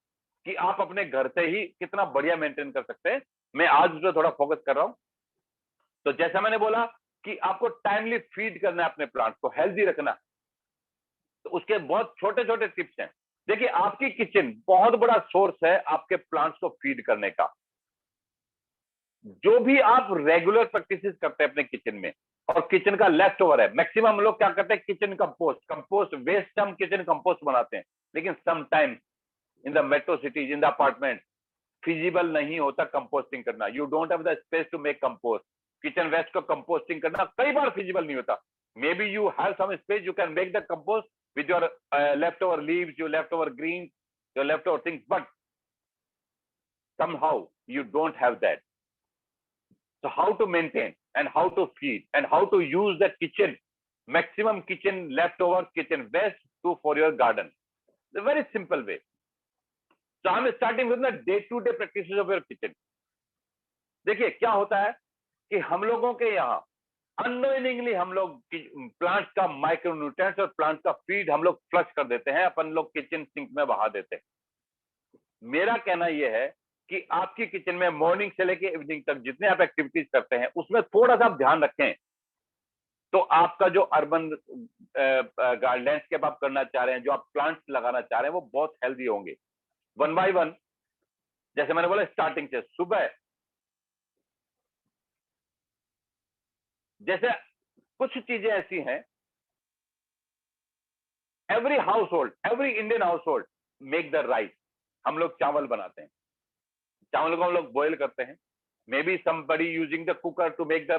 कि आप अपने घर से ही कितना बढ़िया मेंटेन कर सकते हैं। मैं आज उस पर थोड़ा फोकस कर रहा हूं। तो जैसा मैंने बोला कि आपको टाइमली फीड करना है अपने प्लांट को, हेल्दी रखना, तो उसके बहुत छोटे छोटे टिप्स हैं। देखिए, आपकी किचन बहुत बड़ा सोर्स है आपके प्लांट्स को फीड करने का। जो भी आप रेगुलर प्रैक्टिसेस करते हैं अपने किचन में, और किचन का लेफ्ट ओवर है, मैक्सिमम हम लोग क्या करते हैं, किचन कंपोस्ट वेस्ट हम किचन कंपोस्ट बनाते हैं, लेकिन sometime in the metro cities, in the apartment, feasible नहीं होता कंपोस्टिंग करना। You don't have the space to make compost. Kitchen waste को कंपोस्टिंग करना कई बार फिजिबल नहीं होता। Maybe you have some space, you can make the compost with your leftover leaves, your leftover green, your leftover things, but somehow you don't have that. So how to maintain and how to feed and how to use the kitchen, maximum kitchen leftover, kitchen waste for your garden? The very simple way. So I'm starting with the day-to-day practices of your kitchen. देखिए क्या होता है कि हम लोगों के यहाँ unknowingly हम लोग प्लांट्स का माइक्रोन्यूट्रिएंट्स और प्लांट्स का फीड हम लोग फ्लश कर देते हैं, अपन लोग किचन सिंक में बहा देते हैं। मेरा कहना यह है कि आपकी किचन में मॉर्निंग से लेके इवनिंग तक जितने आप एक्टिविटीज करते हैं उसमें थोड़ा सा ध्यान रखें, तो आपका जो अर्बन लैंडस्केप आप करना चाह रहे हैं, जो आप प्लांट्स लगाना चाह रहे हैं, वो बहुत हेल्दी होंगे। वन बाय वन, जैसे मैंने बोला स्टार्टिंग से, सुबह जैसे कुछ चीजें ऐसी हैं, every house hold, every Indian house hold make the rice. हम लोग चावल बनाते हैं, चावल को हम लोग बॉईल करते हैं। May be somebody using the cooker to make the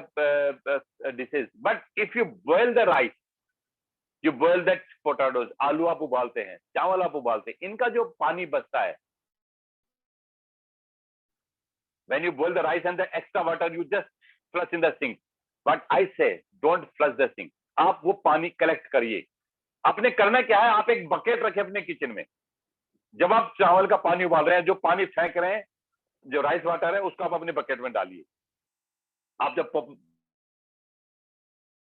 dishes, but if you boil the rice, you boil that potatoes, आलू आप उबालते हैं, चावल आप उबालते हैं, इनका जो पानी बचता है, when you boil the rice and the extra water you just flush in the sink, but I say don't flush the sink। आप वो पानी कलेक्ट करिए। आपने करना क्या है, आप एक बकेट रखें अपने किचन में। जब आप चावल का पानी उबाल रहे हैं, जो पानी फेंक रहे हैं, जो राइस वाटर है, उसको आप अपने बकेट में डालिए। आप जब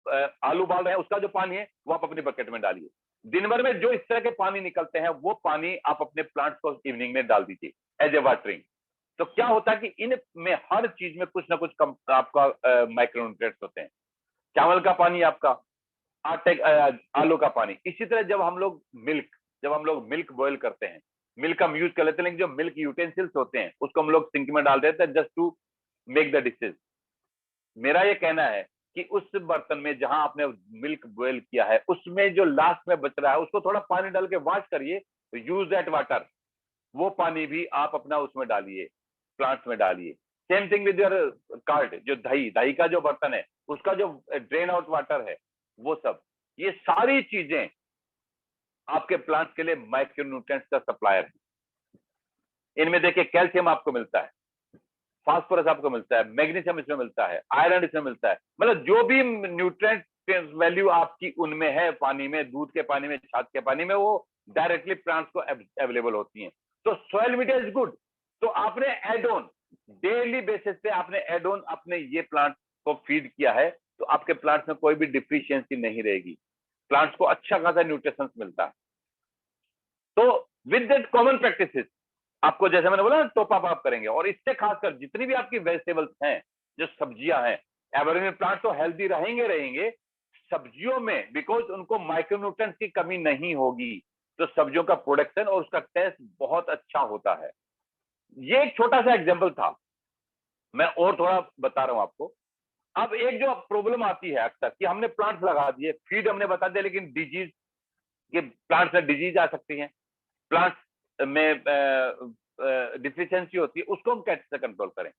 आलू उबाल रहे हैं उसका जो पानी है वो आप अपनी बकेट में डालिए। दिन भर में जो इस तरह के पानी निकलते हैं वो पानी आप अपने प्लांट्स को इवनिंग में डाल दीजिए एज ए वाटरिंग। तो क्या होता है कि इन में हर चीज में कुछ ना कुछ आपका माइक्रोन्यूट्रिएंट्स होते हैं। चावल का पानी आपका, आटे आलू का पानी। इसी तरह जब हम लोग मिल्क बॉईल करते हैं, मिल्क हम यूज कर लेते हैं, लेकिन जो मिल्क यूटेंसिल्स होते हैं उसको हम लोग सिंक में डाल देते हैं just to make the dishes. मेरा ये कहना है कि उस बर्तन में जहां आपने मिल्क बॉईल किया है उसमें जो लास्ट में बच रहा है उसको थोड़ा पानी डाल के वॉश करिए, यूज दैट वाटर। वो पानी भी आप अपना उसमें डालिए, प्लांट्स में डालिए। Same thing with your card, जो दही का जो बर्तन है उसका जो ड्रेन आउट वाटर है वो सब, ये सारी चीजें आपके प्लांट्स के लिए माइक्रोन्यूट्रिएंट्स का सप्लायर है। इनमें देखिए कैल्शियम आपको मिलता है, फास्फोरस आपको मिलता है, मैग्नीशियम इसमें मिलता है, आयरन इसमें मिलता है। मतलब जो भी न्यूट्रिएंट वैल्यू आपकी उनमें है, पानी में, दूध के पानी में, छाछ के पानी में, वो डायरेक्टली प्लांट्स को अवेलेबल होती हैं। तो सॉइल मीडिया इज गुड। तो आपने एड ऑन डेली बेसिस पे आपने एड ऑन अपने ये प्लांट को फीड किया है तो आपके प्लांट्स में कोई भी डिफिशियंसी नहीं रहेगी, प्लांट्स को अच्छा खासा न्यूट्रिशन मिलता है। तो विद दैट कॉमन प्रैक्टिसेस आपको, जैसे मैंने बोला, टॉप अप आप करेंगे। और इससे खासकर जितनी भी आपकी वेजिटेबल्स हैं, जो सब्जियां हैं, एवरग्रीन प्लांट तो हेल्दी रहेंगे सब्जियों में, बिकॉज उनको माइक्रोन्यूट्रिएंट्स की कमी नहीं होगी। तो सब्जियों का प्रोडक्शन और उसका टेस्ट बहुत अच्छा होता है। ये एक छोटा सा एग्जाम्पल था, मैं और थोड़ा बता रहा हूं आपको। अब एक जो प्रॉब्लम आती है अक्सर कि हमने प्लांट्स लगा दिए, फीड हमने बता दिया, लेकिन डिजीज के प्लांट्स में डिजीज आ सकती है, प्लांट्स में डिफिशियंसी होती है, उसको हम कैसे कंट्रोल करें।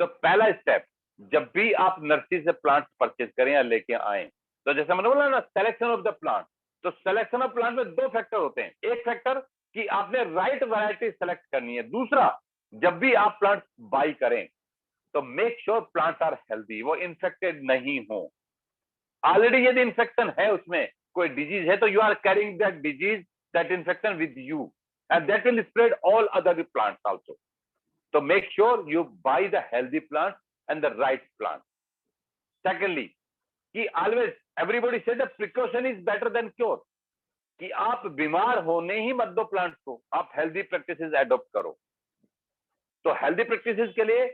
तो पहला स्टेप, जब भी आप नर्सरी से प्लांट्स परचेज करें या लेके आए, तो जैसे मैंने बोला ना, सिलेक्शन ऑफ द प्लांट। तो सिलेक्शन ऑफ प्लांट में दो फैक्टर होते हैं। एक फैक्टर कि आपने राइट वैरायटी सेलेक्ट करनी है। दूसरा, जब भी आप प्लांट बाई करें तो make sure plants are healthy, वो इन्फेक्टेड नहीं हो। ऑलरेडी यदि इन्फेक्शन है, उसमें कोई डिजीज है, तो you are carrying that disease, that infection with you, and that will spread all other plants also. So make sure you buy the healthy plants and the right plants. Secondly, कि always everybody said that precaution is better than cure, कि आप बीमार होने ही मत दो plants को, आप healthy practices adopt करो। तो हेल्दी प्रैक्टिसेस के लिए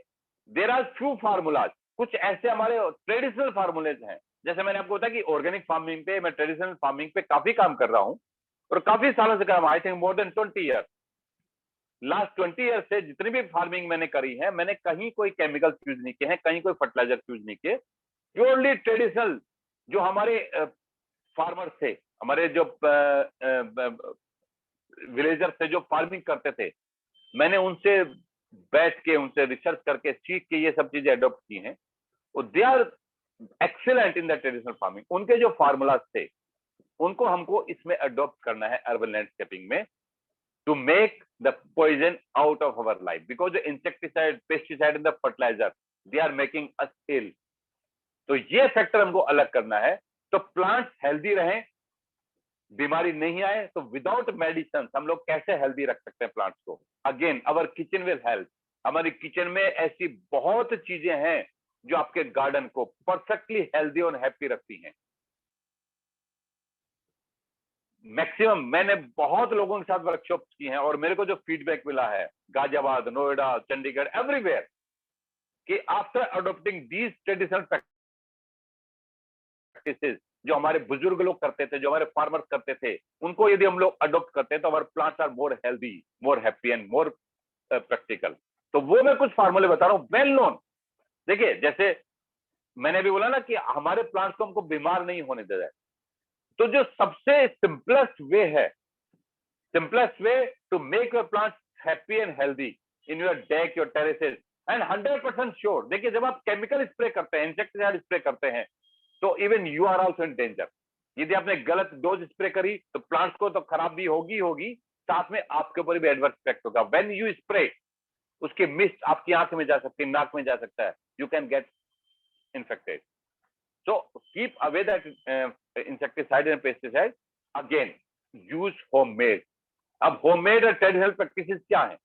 देयर आर फ्यू फार्मूलाज, कुछ ऐसे हमारे ट्रेडिशनल फार्मूलेज हैं। जैसे मैंने आपको बताया कि ऑर्गेनिक फार्मिंग पे, मैं ट्रेडिशनल फार्मिंग पे काफी काम कर रहा हूं और काफी सालों से कर रहा हूं, I think more than 20 year. Last 20 year से जितनी भी फार्मिंग मैंने करी है, मैंने कहीं कोई केमिकल यूज नहीं किए हैं, कहीं कोई फर्टिलाइजर यूज नहीं किए। प्योरली ट्रेडिशनल जो हमारे फार्मर थे, हमारे जो विलेजर्स थे जो फार्मिंग करते थे, मैंने उनसे बैठ के, उनसे रिसर्च करके, सीख के ये सब चीजें अडॉप्ट की हैं। They are excellent in the traditional farming. उनके जो फार्मूलाज थे उनको हमको इसमें अडॉप्ट करना है अर्बन लैंडस्केपिंग में, to make the poison out of our life, because the insecticide, pesticide and the fertilizer, they are making us ill. तो ये फैक्टर हमको अलग करना है। तो प्लांट्स हेल्दी रहें, बीमारी नहीं आए। तो विदाउट मेडिसिन हम लोग कैसे हेल्दी रख सकते हैं प्लांट्स को? Again, our kitchen will help. हमारी किचन में ऐसी बहुत चीजें हैं जो आपके गार्डन को परफेक्टली हेल्दी और हैप्पी रखती हैं। मैक्सिमम मैंने बहुत लोगों के साथ वर्कशॉप की हैं और मेरे को जो फीडबैक मिला है, गाजियाबाद, नोएडा, चंडीगढ़, एवरीवेयर, कि after adopting these traditional practices जो हमारे बुजुर्ग लोग करते थे, जो हमारे फार्मर्स करते थे, उनको यदि हम लोग अडॉप्ट करते हैं तो हमारे plants are more healthy, more happy and more practical. तो वो मैं कुछ फार्मूले बता रहा हूँ, वेल नोन। देखिए, जैसे मैंने भी बोला ना कि हमारे प्लांट्स को हमको बीमार नहीं होने देना है। तो जो सबसे सिंपलेस्ट वे है, simplest way to make your plants happy and healthy in your deck, your terraces, and 100% sure. देखिए, जब आप केमिकल स्प्रे करते हैं, इंसेक्टिसाइड स्प्रे करते हैं, तो even you are also in danger. यदि आपने गलत डोज स्प्रे करी तो प्लांट्स को तो खराबी होगी, साथ में आपके ऊपर भी एडवर्स इफेक्ट होगा। व्हेन यू स्प्रे, उसकी मिस्ट आपकी आंख में जा सकती है, नाक में जा सकता है, you can get infected. So keep away that insecticide and pesticide. Again, use homemade. अब homemade और traditional practices क्या है?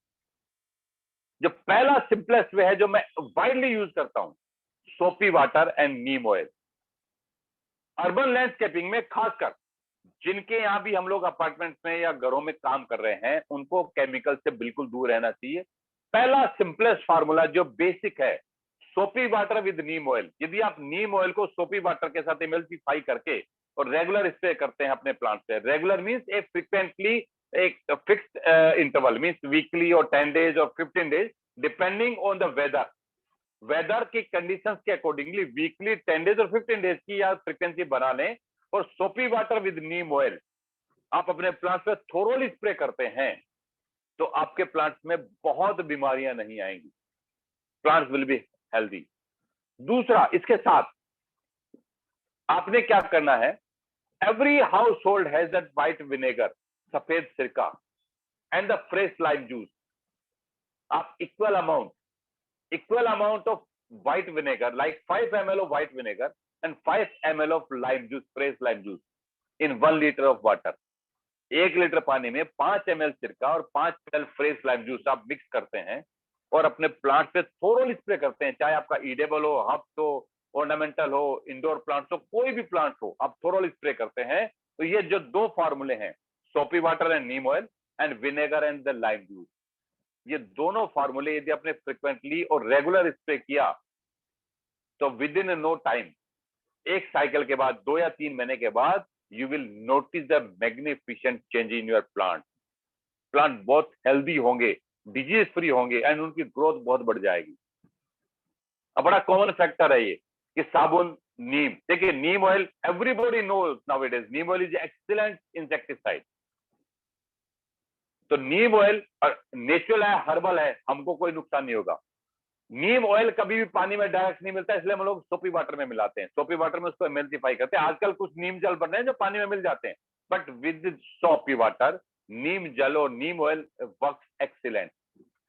जो पहला simplest way है जो मैं widely use करता हूं, soapy water and neem oil. Urban landscaping में खासकर जिनके यहाँ भी हम लोग अपार्टमेंट्स में या घरों में काम कर रहे हैं, उनको केमिकल से बिल्कुल दूर रहना चाहिए। पहला सिंपलेस्ट फार्मूला जो बेसिक है, सोपी वाटर विद नीम ऑयल। यदि आप नीम ऑयल को सोपी वाटर के साथ एमल्सिफाई करके और रेगुलर स्प्रे करते हैं अपने प्लांट से, रेगुलर मींस एक फ्रीक्वेंटली, एक फिक्स्ड इंटरवल मींस वीकली और 10 डेज और 15 days depending on the weather की कंडीशंस के अकॉर्डिंगली वीकली 10 डेज और 15 डेज की या फ्रीक्वेंसी बना लें, और सोपी वाटर विद नीम ऑयल आप अपने प्लांट्स पे थोरोली स्प्रे करते हैं, तो आपके प्लांट्स में बहुत बीमारियां नहीं आएंगी, प्लांट्स विल बी हेल्दी। दूसरा, इसके साथ आपने क्या करना है, every household has that white vinegar, सफेद सिरका, and the fresh lime juice. आप equal amount of white vinegar, like 5 ml of white vinegar and 5 ml of lime juice, fresh lime juice in 1 liter of water। 1 litre पानी में 5 ml सिरका और 5 ml fresh lime juice आप mix करते हैं और अपने प्लांट पे थोरोली स्प्रे करते हैं, चाहे आपका ईडेबल हो, हब्स हो, ऑर्नामेंटल हो, इंडोर प्लांट्स हो, कोई भी प्लांट हो, आप थोरोली स्प्रे करते हैं। तो ये जो 2 फार्मूले हैं, सोपी water and Neem oil and vinegar and the lime juice, ये दोनों फार्मूले यदि आपने फ्रिक्वेंटली और रेगुलर स्प्रे किया, तो विद इन नो टाइम, एक साइकिल के बाद 2 या 3 महीने के बाद, you will notice the magnificent change in your plant बहुत हेल्दी होंगे, डिजीज फ्री होंगे एंड उनकी ग्रोथ बहुत बढ़ जाएगी। अब बड़ा कॉमन फैक्टर है ये कि साबुन, नीम, देखिए neem oil everybody knows nowadays, neem oil is excellent insecticide. तो नीम ऑयल नेचुरल है, हर्बल है, हमको कोई नुकसान नहीं होगा। नीम ऑयल कभी भी पानी में डायरेक्ट नहीं मिलता, इसलिए हम लोग सोपी वाटर में मिलाते हैं, सोपी वाटर में उसको एमल्सिफाई करते हैं। आजकल कुछ नीम जल बन रहे हैं जो पानी में मिल जाते हैं, but with soapy water, neem जल और neem oil works excellent.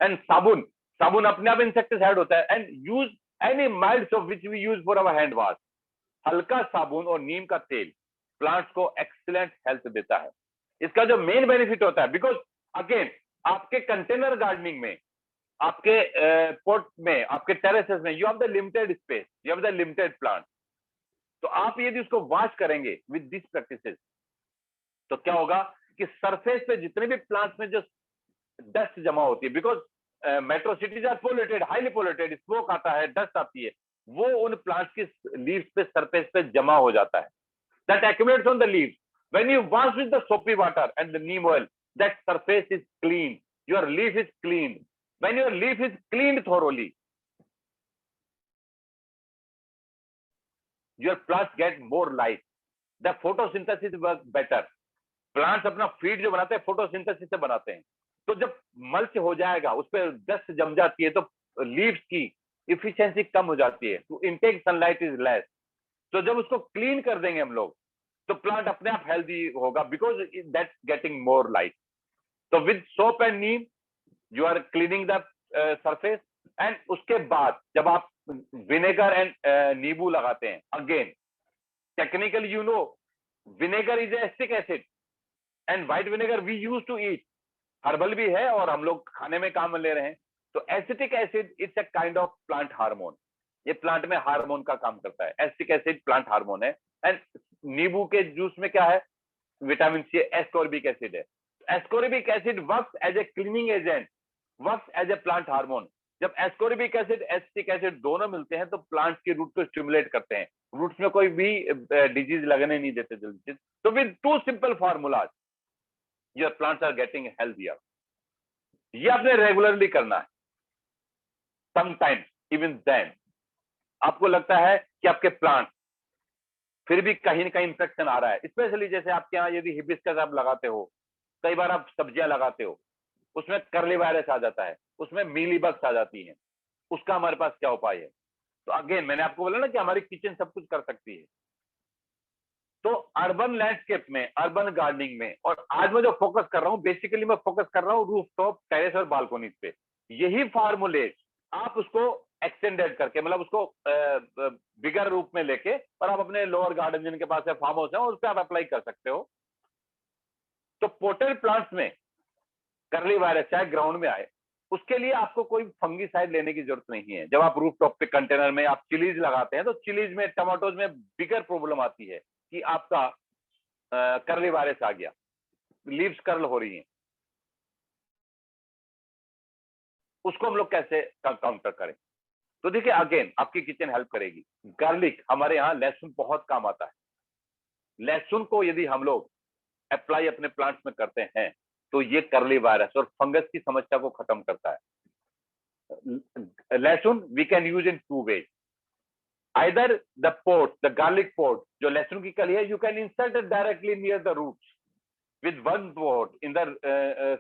And साबुन अपने आप इंसेक्टिसाइड होता है। And use any mild soap which we use for our hand wash. हल्का साबुन और नीम का तेल प्लांट्स को एक्सीलेंट हेल्थ देता है। इसका जो मेन बेनिफिट होता है, बिकॉज अगेन आपके कंटेनर गार्डनिंग में, आपके पॉट में, आपके टेरेसेस में, you have the limited space, you have the limited plant. तो आप यदि उसको वॉश करेंगे विद दिस प्रैक्टिसेस, तो क्या होगा कि सरफेस पे जितने भी प्लांट्स में जो डस्ट जमा होती है, because metro cities are polluted, highly polluted, smoke आता है, डस्ट आती है, वो उन प्लांट्स की लीव्स पे, सरफेस पे जमा हो जाता है। That accumulates on the leaves. When you wash with the soapy water and the neem oil, that surface is clean, your leaf is clean. When your leaf is cleaned thoroughly, your plants get more light. The photosynthesis works better. Plants अपना feed जो बनाते हैं photosynthesis से बनाते हैं। तो जब mulch हो जाएगा, उस पर डस्ट जम जाती है, तो लीव्स की इफिशिएंसी कम हो जाती है, तो इनटेक सनलाइट इज लेस। तो जब उसको क्लीन कर देंगे हम लोग, तो प्लांट अपने आप हेल्दी होगा, because that's getting more light. तो with soap and neem you are cleaning the surface. And उसके बाद जब आप विनेगर एंड नींबू लगाते हैं, again technically you know vinegar is acetic acid and white vinegar we use to eat, herbal भी है और हम लोग खाने में काम ले रहे हैं। तो acetic acid it's a kind of plant hormone, ये प्लांट में हार्मोन का काम करता है। एसिटिक एसिड प्लांट हार्मोन है। एंड नींबू के जूस में क्या है, विटामिन सी, एस्कॉर्बिक एसिड है। Ascorbic acid works as a cleaning agent, works as a plant hormone. जब एस्कॉर्बिक एसिड, एसिटिक एसिड दोनों मिलते हैं, तो प्लांट्स की रूट को स्टिमुलेट करते हैं, रूट्स में कोई भी डिजीज लगने नहीं देते जल्दी। तो with 2 simple formulas your plants are getting healthier. ये आपने रेगुलरली करना है। समटाइम्स इवन देन आपको लगता है कि आपके प्लांट फिर भी कहीं ना कहीं इंफेक्शन आ रहा है, स्पेशली जैसे आपके यहाँ यदि हिबिस्कस आप लगाते हो, कई बार आप सब्जियां लगाते हो, उसमें कर्ली वायरस आ जाता है, उसमें मीलीबग्स आ जाती हैं, उसका हमारे पास क्या उपाय है? तो अगेन मैंने आपको बोला ना कि हमारी किचन सब कुछ कर सकती है। तो अर्बन लैंडस्केप में, अर्बन गार्डनिंग में, और आज मैं जो फोकस कर रहा हूँ, बेसिकली मैं फोकस कर रहा हूँ रूफटॉप, टेरेस और बालकोनीज पे। यही फार्मूले आप उसको एक्सटेंडेड करके, मतलब उसको बिगर रूप में लेके, और आप अपने लोअर गार्डन जिनके पास है, फार्म हाउस है, उस पर आप अप्लाई कर सकते हो। तो पोटेड प्लांट्स में कर्ली वायरस चाहे ग्राउंड में आए, उसके लिए आपको कोई फंगीसाइड लेने की जरूरत नहीं है। जब आप रूफटॉप पे कंटेनर में आप चिलीज लगाते हैं, तो चिलीज में, टमाटोज में बिगर प्रॉब्लम आती है कि आपका कर्ली वायरस आ गया, लीव्स कर्ल हो रही हैं, उसको हम लोग कैसे काउंटर करें? तो देखिए अगेन आपकी किचन हेल्प करेगी। गार्लिक, हमारे यहाँ लहसुन बहुत काम आता है। लहसुन को यदि हम लोग अप्लाई अपने प्लांट्स में करते हैं तो ये कर्ली वायरस और फंगस की समस्या को खत्म करता है। लहसुन we can use in 2 ways. Either the pot, the garlic pot, जो लहसुन की कली है, you can insert it directly near the roots with 1 pot in the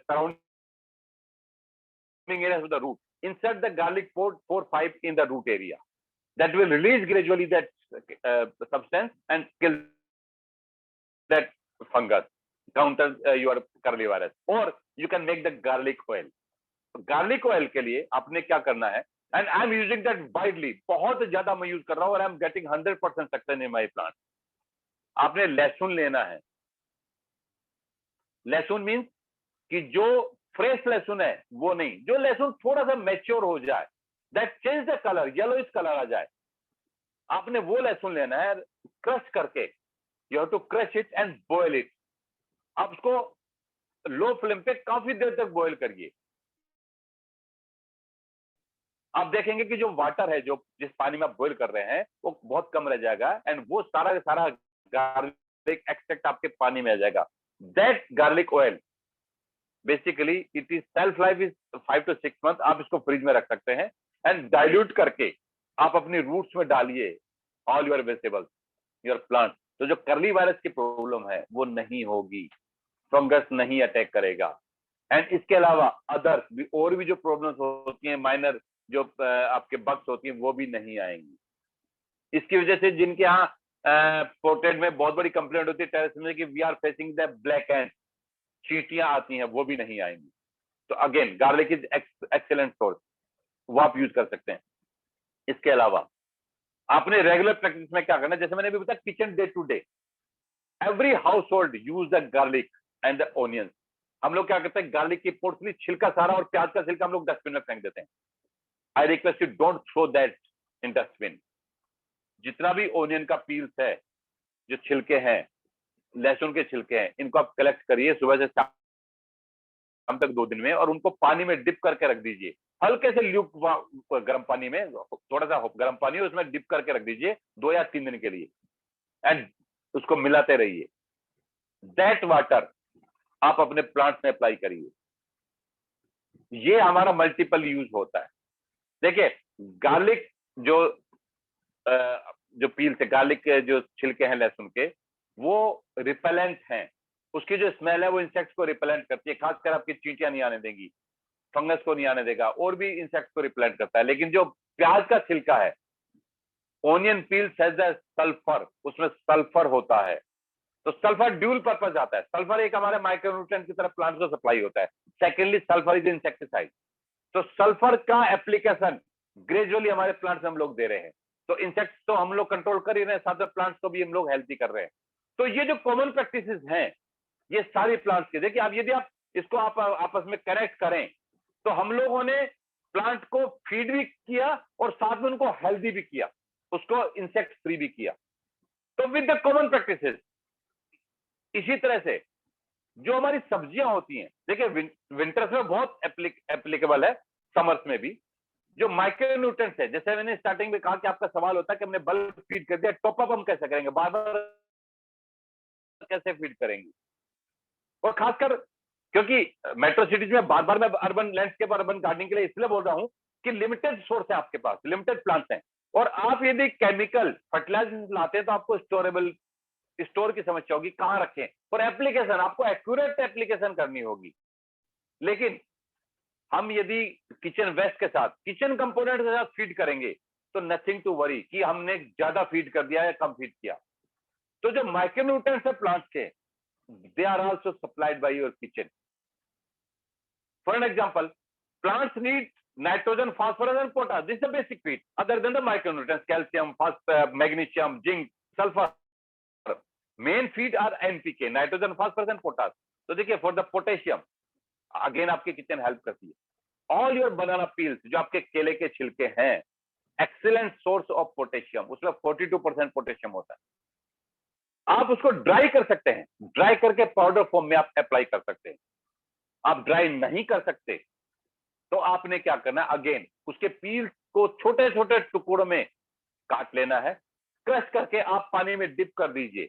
surrounding areas of the root. Insert the garlic pot 4-5 in the root area. That will release gradually that substance and kill that fungus, counter your curly virus. Or you can make the garlic oil. Garlic oil के लिए आपने क्या करना है, and I am using that widely, बहुत ज्यादा मैं use कर रहा हूं और I am getting 100% success in my plant. आपने लहसुन लेना है। लहसुन मीन्स कि जो फ्रेश लहसुन है वो नहीं, जो लहसुन थोड़ा सा मैच्योर हो जाए, that change the colour, yellowish colour आ जाए, आपने वो लहसुन लेना है, क्रश करके, you have to crush it and boil it. आप उसको लो फ्लेम पे काफी देर तक बॉयल करिए। आप देखेंगे कि जो वाटर है, जो जिस पानी में आप बॉईल कर रहे हैं, वो बहुत कम रह जाएगा एंड वो सारा सारा गार्लिक एक्सट्रैक्ट आपके पानी में आ जाएगा। That garlic oil basically it is self life is 5 to 6 months। आप इसको फ्रिज में रख सकते हैं एंड डाइल्यूट करके आप अपनी रूट्स में डालिए, all your vegetables, your plant. तो जो कर्ली वायरस की प्रॉब्लम है वो नहीं होगी, फंगस नहीं अटैक करेगा। एंड इसके अलावा अदर भी और भी जो प्रॉब्लम्स होती हैं, माइनर जो आपके बग्स होती हैं, वो भी नहीं आएंगी। इसकी वजह से जिनके यहाँ पोर्ट्रेट में बहुत बड़ी कंप्लेंट होती है टेरेस में कि we are facing the black ant, चींटियां आती हैं, वो भी नहीं आएंगी। तो again garlic is excellent source, वो आप यूज कर सकते हैं। इसके अलावा आपने रेगुलर प्रैक्टिस में क्या करना है, जैसे मैंने भी बताया, kitchen day to day, every household use the garlic and the onions. हम लोग क्या करते हैं, गार्लिक की पोर्टली छिलका सारा और प्याज का छिलका हम लोग डस्टबिन में फेंक देते हैं। I request you don't throw that in dustbin. जितना भी ओनियन का पील्स है, जो छिलके हैं, लहसुन के छिलके हैं, इनको आप कलेक्ट करिए सुबह से शाम तक 2 दिन में, और उनको पानी में डिप करके रख दीजिए, हल्के से ल्यूक गर्म पानी में, थोड़ा सा गर्म पानी उसमें डिप करके रख दीजिए 2 या 3 दिन के लिए, एंड उसको मिलाते रहिए। दैट वाटर आप अपने प्लांट्स में अप्लाई करिए। ये हमारा मल्टीपल यूज होता है। देखिए गार्लिक जो पील से, गार्लिक के जो छिलके हैं लहसुन के, वो रिपेलेंट हैं। उसकी जो स्मेल है वो इंसेक्ट्स को रिपेलेंट करती है, खासकर आपकी चींटियां नहीं आने देंगी, फंगस को नहीं आने देगा, और भी इंसेक्ट्स को रिपेलेंट करता है। लेकिन जो प्याज का छिलका है, onion peels has the sulphur, उसमें सल्फर होता है, तो सल्फर ड्यूल पर्पज आता है। सल्फर एक हमारे माइक्रोन्यूट्रिएंट की तरफ प्लांट को सप्लाई होता है। Secondly sulphur is insecticide. तो सल्फर का एप्लीकेशन ग्रेजुअली हमारे प्लांट्स में हम लोग दे रहे हैं। तो इंसेक्ट्स तो हम लोग कंट्रोल कर ही रहे हैं, साथ में प्लांट्स को भी हम लोग हेल्थी कर रहे हैं। तो ये जो कॉमन प्रैक्टिसेस हैं, ये सारी प्लांट्स के, देखिए आप यदि आप इसको आप आपस में कनेक्ट करें, तो हम लोगों ने प्लांट को फीड भी किया और साथ में उनको हेल्थी भी किया, उसको इंसेक्ट फ्री भी किया। तो विद द कॉमन प्रैक्टिसेस, इसी तरह से जो हमारी सब्जियां होती हैं, देखिए विंटर्स में बहुत एप्लीकेबल है, समर्स में भी, जो माइक्रोन्यूट्रिएंट्स है, जैसे मैंने स्टार्टिंग में कहा कि आपका सवाल होता है कि हमने बल्क फीड कर दिया, टॉप अप हम कैसे करेंगे, बार बार कैसे फीड करेंगे। और खासकर क्योंकि मेट्रो सिटीज में बार बार मैं अर्बन लैंडस्केप, अर्बन गार्डनिंग के लिए इसलिए बोल रहा हूं कि लिमिटेड सोर्स है आपके पास, लिमिटेड प्लांट्स हैं, और आप यदि केमिकल फर्टिलाइजर लाते हैं तो आपको स्टोर की समस्या होगी, कहां रखें, और एप्लीकेशन आपको एक्यूरेट एप्लीकेशन करनी होगी। लेकिन हम यदि किचन वेस्ट के साथ, किचन कंपोनेंट के साथ फीड करेंगे, तो नथिंग टू वरी कि हमने ज्यादा फीड कर दिया या कम फीड किया। तो जो माइक्रोन्यूट्रिएंट्स है प्लांट्स के, they are also supplied by your kitchen. For an example, plants need nitrogen, phosphorus and potash, this is the basic feed other than the micronutrients, calcium, magnesium, zinc, sulphur. Main feed are NPK, nitrogen, phosphorus and potash. तो देखिए for the potassium, again आपकी kitchen help करती है। All your banana peels, जो आपके केले के छिलके हैं, एक्सीलेंट सोर्स ऑफ पोटेशियम, उसमें 42% पोटेशियम होता है। आप उसको ड्राई कर सकते हैं, ड्राई करके पाउडर फॉर्म में आप अप्लाई कर सकते हैं। आप ड्राई नहीं कर सकते तो आपने क्या करना है, अगेन उसके पील को छोटे छोटे टुकड़ों में काट लेना है, क्रश करके आप पानी में डिप कर दीजिए।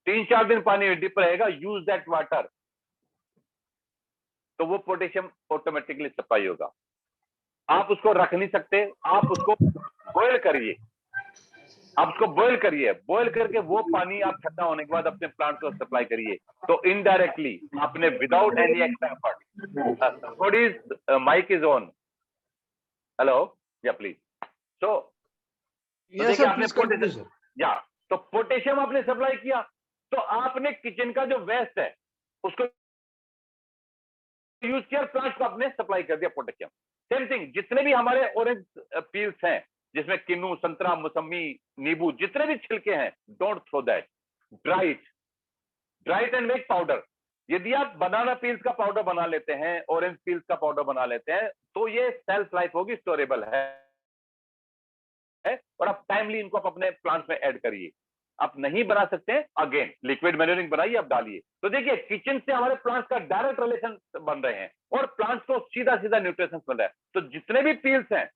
3-4 दिन पानी में डिप रहेगा, यूज दैट वाटर, तो वो पोटेशियम ऑटोमेटिकली सप्लाई होगा। आप उसको रख नहीं सकते, आप उसको बॉयल करिए, आप उसको बॉयल करिए, बॉयल करके वो पानी आप ठंडा होने के बाद अपने प्लांट को सप्लाई करिए। तो इनडायरेक्टली आपने without any extra effort, somebody's mic is on, hello, या प्लीज। सो Yes, देखिए sir, आपने please continue, sir. या तो पोटेशियम आपने सप्लाई किया, तो आपने किचन का जो वेस्ट है उसको यूज किया, प्लांट को आपने सप्लाई कर दिया पोटेशियम। सेम थिंग, जितने भी हमारे ऑरेंज पील्स हैं जिसमें किन्नू, संतरा, मौसमी, नींबू, जितने भी छिलके हैं, don't throw that, dry it and make powder. यदि आप बनाना पील्स का पाउडर बना लेते हैं, ऑरेंज पील्स का पाउडर बना लेते हैं, तो ये सेल्फ लाइफ होगी, स्टोरेबल है, और आप टाइमली इनको आप अपने प्लांट्स में ऐड करिए। आप नहीं बना सकते हैं, अगेन लिक्विड मैन्योरिंग बनाइए, आप डालिए। तो देखिए किचन से हमारे प्लांट्स का डायरेक्ट रिलेशन बन रहे हैं और प्लांट्स को सीधा सीधा न्यूट्रिशन मिल रहा है। तो जितने भी पील्स हैं,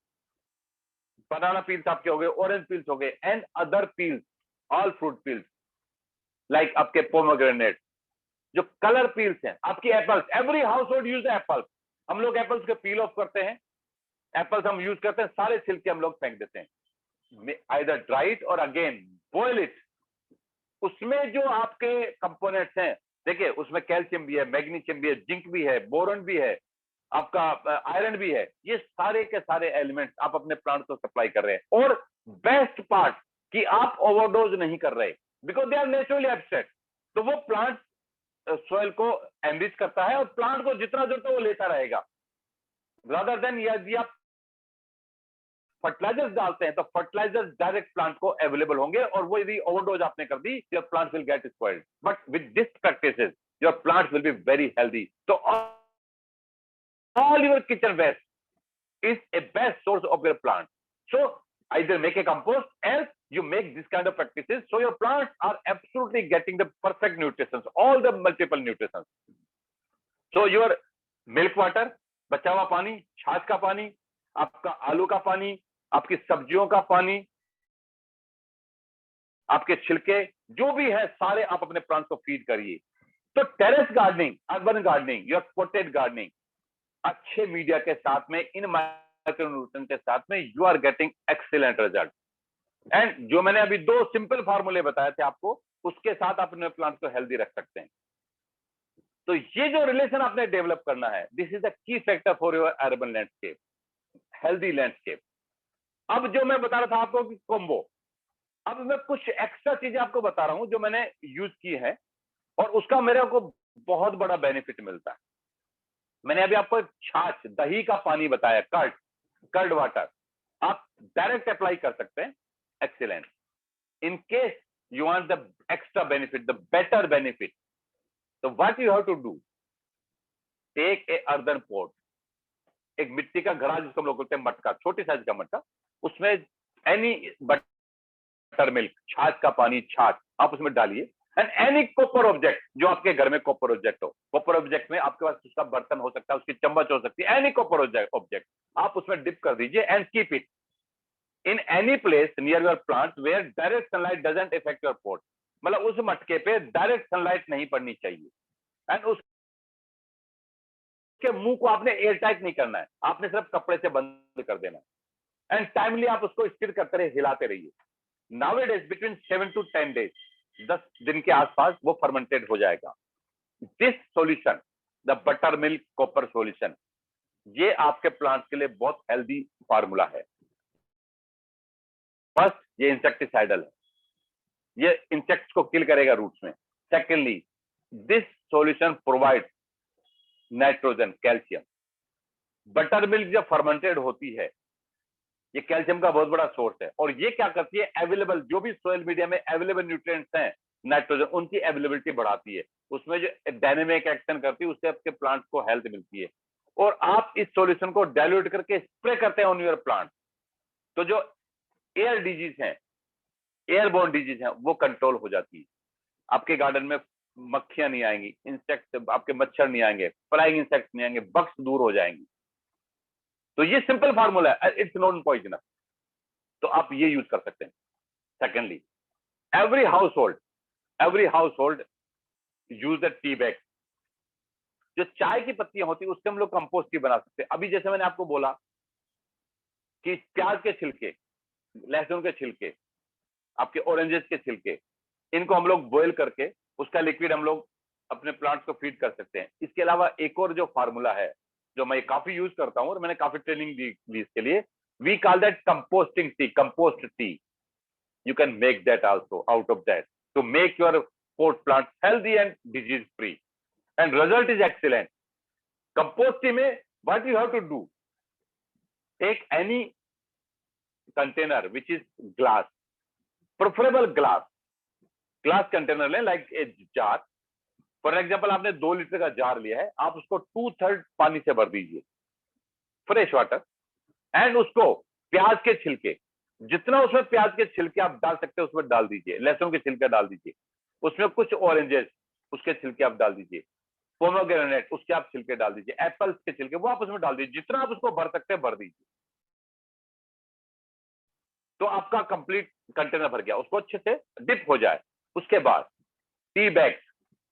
बनाना पील्स आपके हो गए, ऑरेंज पील्स हो गए, and other peels, all fruit peels like आपके पोमोग्रेनेट, जो कलर पील्स हैं, आपकी apples, every household use apples. हम लोग एप्पल्स के पील ऑफ करते हैं, एप्पल्स हम यूज करते हैं, सारे छिलके हम लोग फेंक देते हैं, आइदर ड्राई इट और अगेन बॉयल इट। उसमें जो आपके कंपोनेंट्स हैं, देखिए उसमें कैल्शियम भी है, मैग्नीशियम भी है, जिंक भी है, बोरॉन भी है, आपका आयरन भी है, ये सारे के सारे एलिमेंट्स आप अपने प्लांट को सप्लाई कर रहे हैं। और बेस्ट पार्ट कि आप ओवरडोज नहीं कर रहे, because they are naturally abstract. तो वो प्लांट सॉइल को एनरिच करता है और प्लांट को जितना जरूरत है वो लेता रहेगा, रादर देन यदि आप फर्टिलाइजर्स डालते हैं तो फर्टिलाइजर्स डायरेक्ट प्लांट को अवेलेबल होंगे, और वो यदि ओवरडोज आपने कर दी, your plant will get spoiled. But with this practices your plant will be very healthy. तो all your kitchen waste is a best source of your plant. So either make a compost, else you make this kind of practices, so your plants are absolutely getting the perfect nutrition, all the multiple nutrition. So your milk water, बचा हुआ पानी, छाछ का पानी, आपका आलू का पानी, आपकी सब्जियों का पानी, आपके छिलके, जो भी है सारे आप अपने प्लांट को फीड करिए। तो terrace gardening, urban gardening, your potted gardening, अच्छे मीडिया के साथ में, इन माइक्रोन्यूट्रिएंट के साथ में, you are getting excellent result. And जो मैंने अभी 2 सिंपल फार्मूले बताए थे आपको, उसके साथ आप अपने प्लांट को हेल्दी रख सकते हैं। तो ये जो रिलेशन आपने डेवलप करना है, this is the key factor for your urban landscape, healthy landscape. अब जो मैं बता रहा था आपको कि कॉम्बो, अब मैं कुछ एक्स्ट्रा चीजें आपको बता रहा हूं जो मैंने यूज की है और उसका मेरे को बहुत बड़ा बेनिफिट मिलता है। मैंने अभी आपको छाछ, दही का पानी बताया, कर्ड वाटर, आप डायरेक्ट अप्लाई कर सकते हैं, excellent. In case you want the extra benefit, the better benefit, तो what you have to do, take a earthen pot, एक मिट्टी का घड़ा जिसको हम लोग बोलते हैं मटका, छोटी साइज का मटका, उसमें एनी बटर मिल्क, छाछ का पानी, छाछ आप उसमें डालिए, एंड एनी कॉपर ऑब्जेक्ट, जो आपके घर में कॉपर ऑब्जेक्ट हो, कॉपर ऑब्जेक्ट में आपके पास उसका बर्तन हो सकता है, उसकी चम्मच हो सकती है, एनी कॉपर ऑब्जेक्ट आप उसमें डिप कर दीजिए and keep it in any place near your plant where direct sunlight doesn't effect your pot. मतलब उस मटके पे डायरेक्ट सनलाइट नहीं पड़नी चाहिए, एंड उसके मुंह को आपने एयर टाइट नहीं करना है, आपने सिर्फ कपड़े से बंद कर देना है, एंड टाइमली आप उसको स्टिर करते रहिए, हिलाते रहिए। नाउअडेज बिटवीन 7 to 10 days, 10 दिन के आसपास वो फर्मेंटेड हो जाएगा। This solution, the butter milk copper solution, ये आपके प्लांट के लिए बहुत हेल्दी फार्मूला है। फर्स्ट, ये इंसेक्टिसाइडल है, ये इंसेक्ट्स को किल करेगा रूट्स में। Secondly, this solution provide nitrogen, calcium. Butter milk जब फर्मेंटेड होती है, ये कैल्शियम का बहुत बड़ा सोर्स है, और ये क्या करती है, अवेलेबल जो भी सोयल मीडिया में अवेलेबल न्यूट्रिएंट्स हैं, नाइट्रोजन, उनकी अवेलेबिलिटी बढ़ाती है, उसमें जो डायनेमिक एक्शन करती है, उससे आपके प्लांट को हेल्थ मिलती है। और आप इस सॉल्यूशन को डाइल्यूट करके स्प्रे करते हैं ऑन योर प्लांट, तो जो एयर डिजीज हैं, एयरबोर्न डिजीज हैं वो कंट्रोल हो जाती है। आपके गार्डन में मक्खियां नहीं आएंगी, इंसेक्ट, आपके मच्छर नहीं आएंगे, फ्लाइंग इंसेक्ट नहीं आएंगे, बग्स दूर हो जाएंगे। तो ये सिंपल फार्मूला है, इट्स नॉन पॉइजनस, तो आप ये यूज कर सकते हैं। Secondly, every household use the tea bag. जो चाय की पत्तियां होती है उससे हम लोग कंपोस्ट टी बना सकते हैं। अभी जैसे मैंने आपको बोला कि प्याज के छिलके, लहसुन के छिलके, आपके ऑरेंजेस के छिलके, इनको हम लोग बॉईल करके उसका लिक्विड हम लोग अपने प्लांट्स को फीड कर सकते हैं। इसके अलावा एक और जो फार्मूला है जो मैं काफी यूज करता हूं और मैंने काफी ट्रेनिंग दी इसके लिए, we call that composting tea, compost tea. You can make that also out of that to make your pot plant healthy and disease free, and result is excellent. Compost tea में what you have to do, take any container which is glass, preferable glass container लें, like a jar. For example आपने 2 litre का jar लिया है, आप उसको 2/3 पानी से भर दीजिए, फ्रेश वाटर, एंड उसको प्याज के छिलके, जितना उसमें प्याज के छिलके आप डाल सकते हैं उसमें डाल दीजिए, लहसुन के छिलके डाल दीजिए, उसमें कुछ ऑरेंजेस उसके छिलके आप डाल दीजिए, पोमोग्रेनेट उसके आप छिलके डाल दीजिए, एप्पल्स के छिलके वो आप उसमें डाल दीजिए, जितना आप उसको भर सकते हैं भर दीजिए। तो आपका कंप्लीट कंटेनर भर गया, उसको अच्छे से डिप हो जाए। उसके बाद tea bag,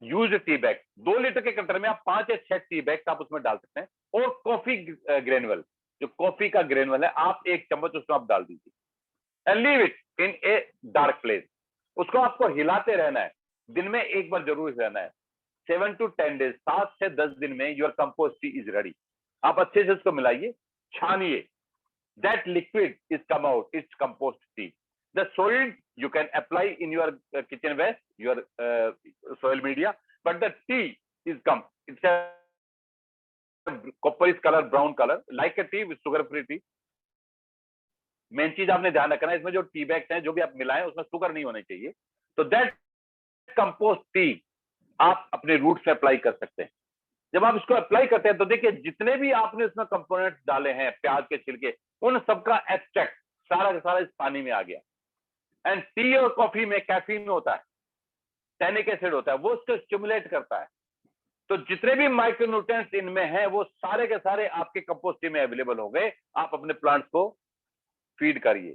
use tea bag, 2 litre के कंटेनर में आप 5 या 6 टी बैग आप उसमें डाल सकते हैं। और कॉफी ग्रेनुअल, जो कॉफी का ग्रेनुअल है, आप 1 चम्मच उसमें आप डाल दीजिए, and leave it in a dark place. उसको आपको हिलाते रहना है, दिन में 1 बार जरूर रहना है। 7 to 10 डेज, 7 से 10 दिन में your compost T is ready. आप अच्छे से उसको मिलाइए, छानिए, that liquid is come out, it's compost tea. The solid you can apply in your kitchen waste, your soil media, but the tea is it's a copperish color, brown color, like a tea with sugar free tea. Main चीज आपने ध्यान रखना है, इसमें जो tea bags हैं जो भी आप मिलाएं उसमें शुगर नहीं होने चाहिए। तो दैट कंपोस्ट टी आप अपने रूट से अप्लाई कर सकते हैं। जब आप इसको अप्लाई करते हैं तो देखिए जितने भी आपने इसमें कंपोनेंट्स डाले हैं, प्याज के छिलके, उन सबका एक्सट्रैक्ट सारा का सारा इस पानी में आ गया। एंड टी और कॉफी में कैफीन होता है, टैनिक एसिड होता है, वो उसको स्टिमुलेट करता है। तो जितने भी माइक्रोन्यूट्रिएंट्स इनमें हैं वो सारे के सारे आपके कंपोस्ट टी में अवेलेबल हो गए। आप अपने प्लांट्स को फीड करिए।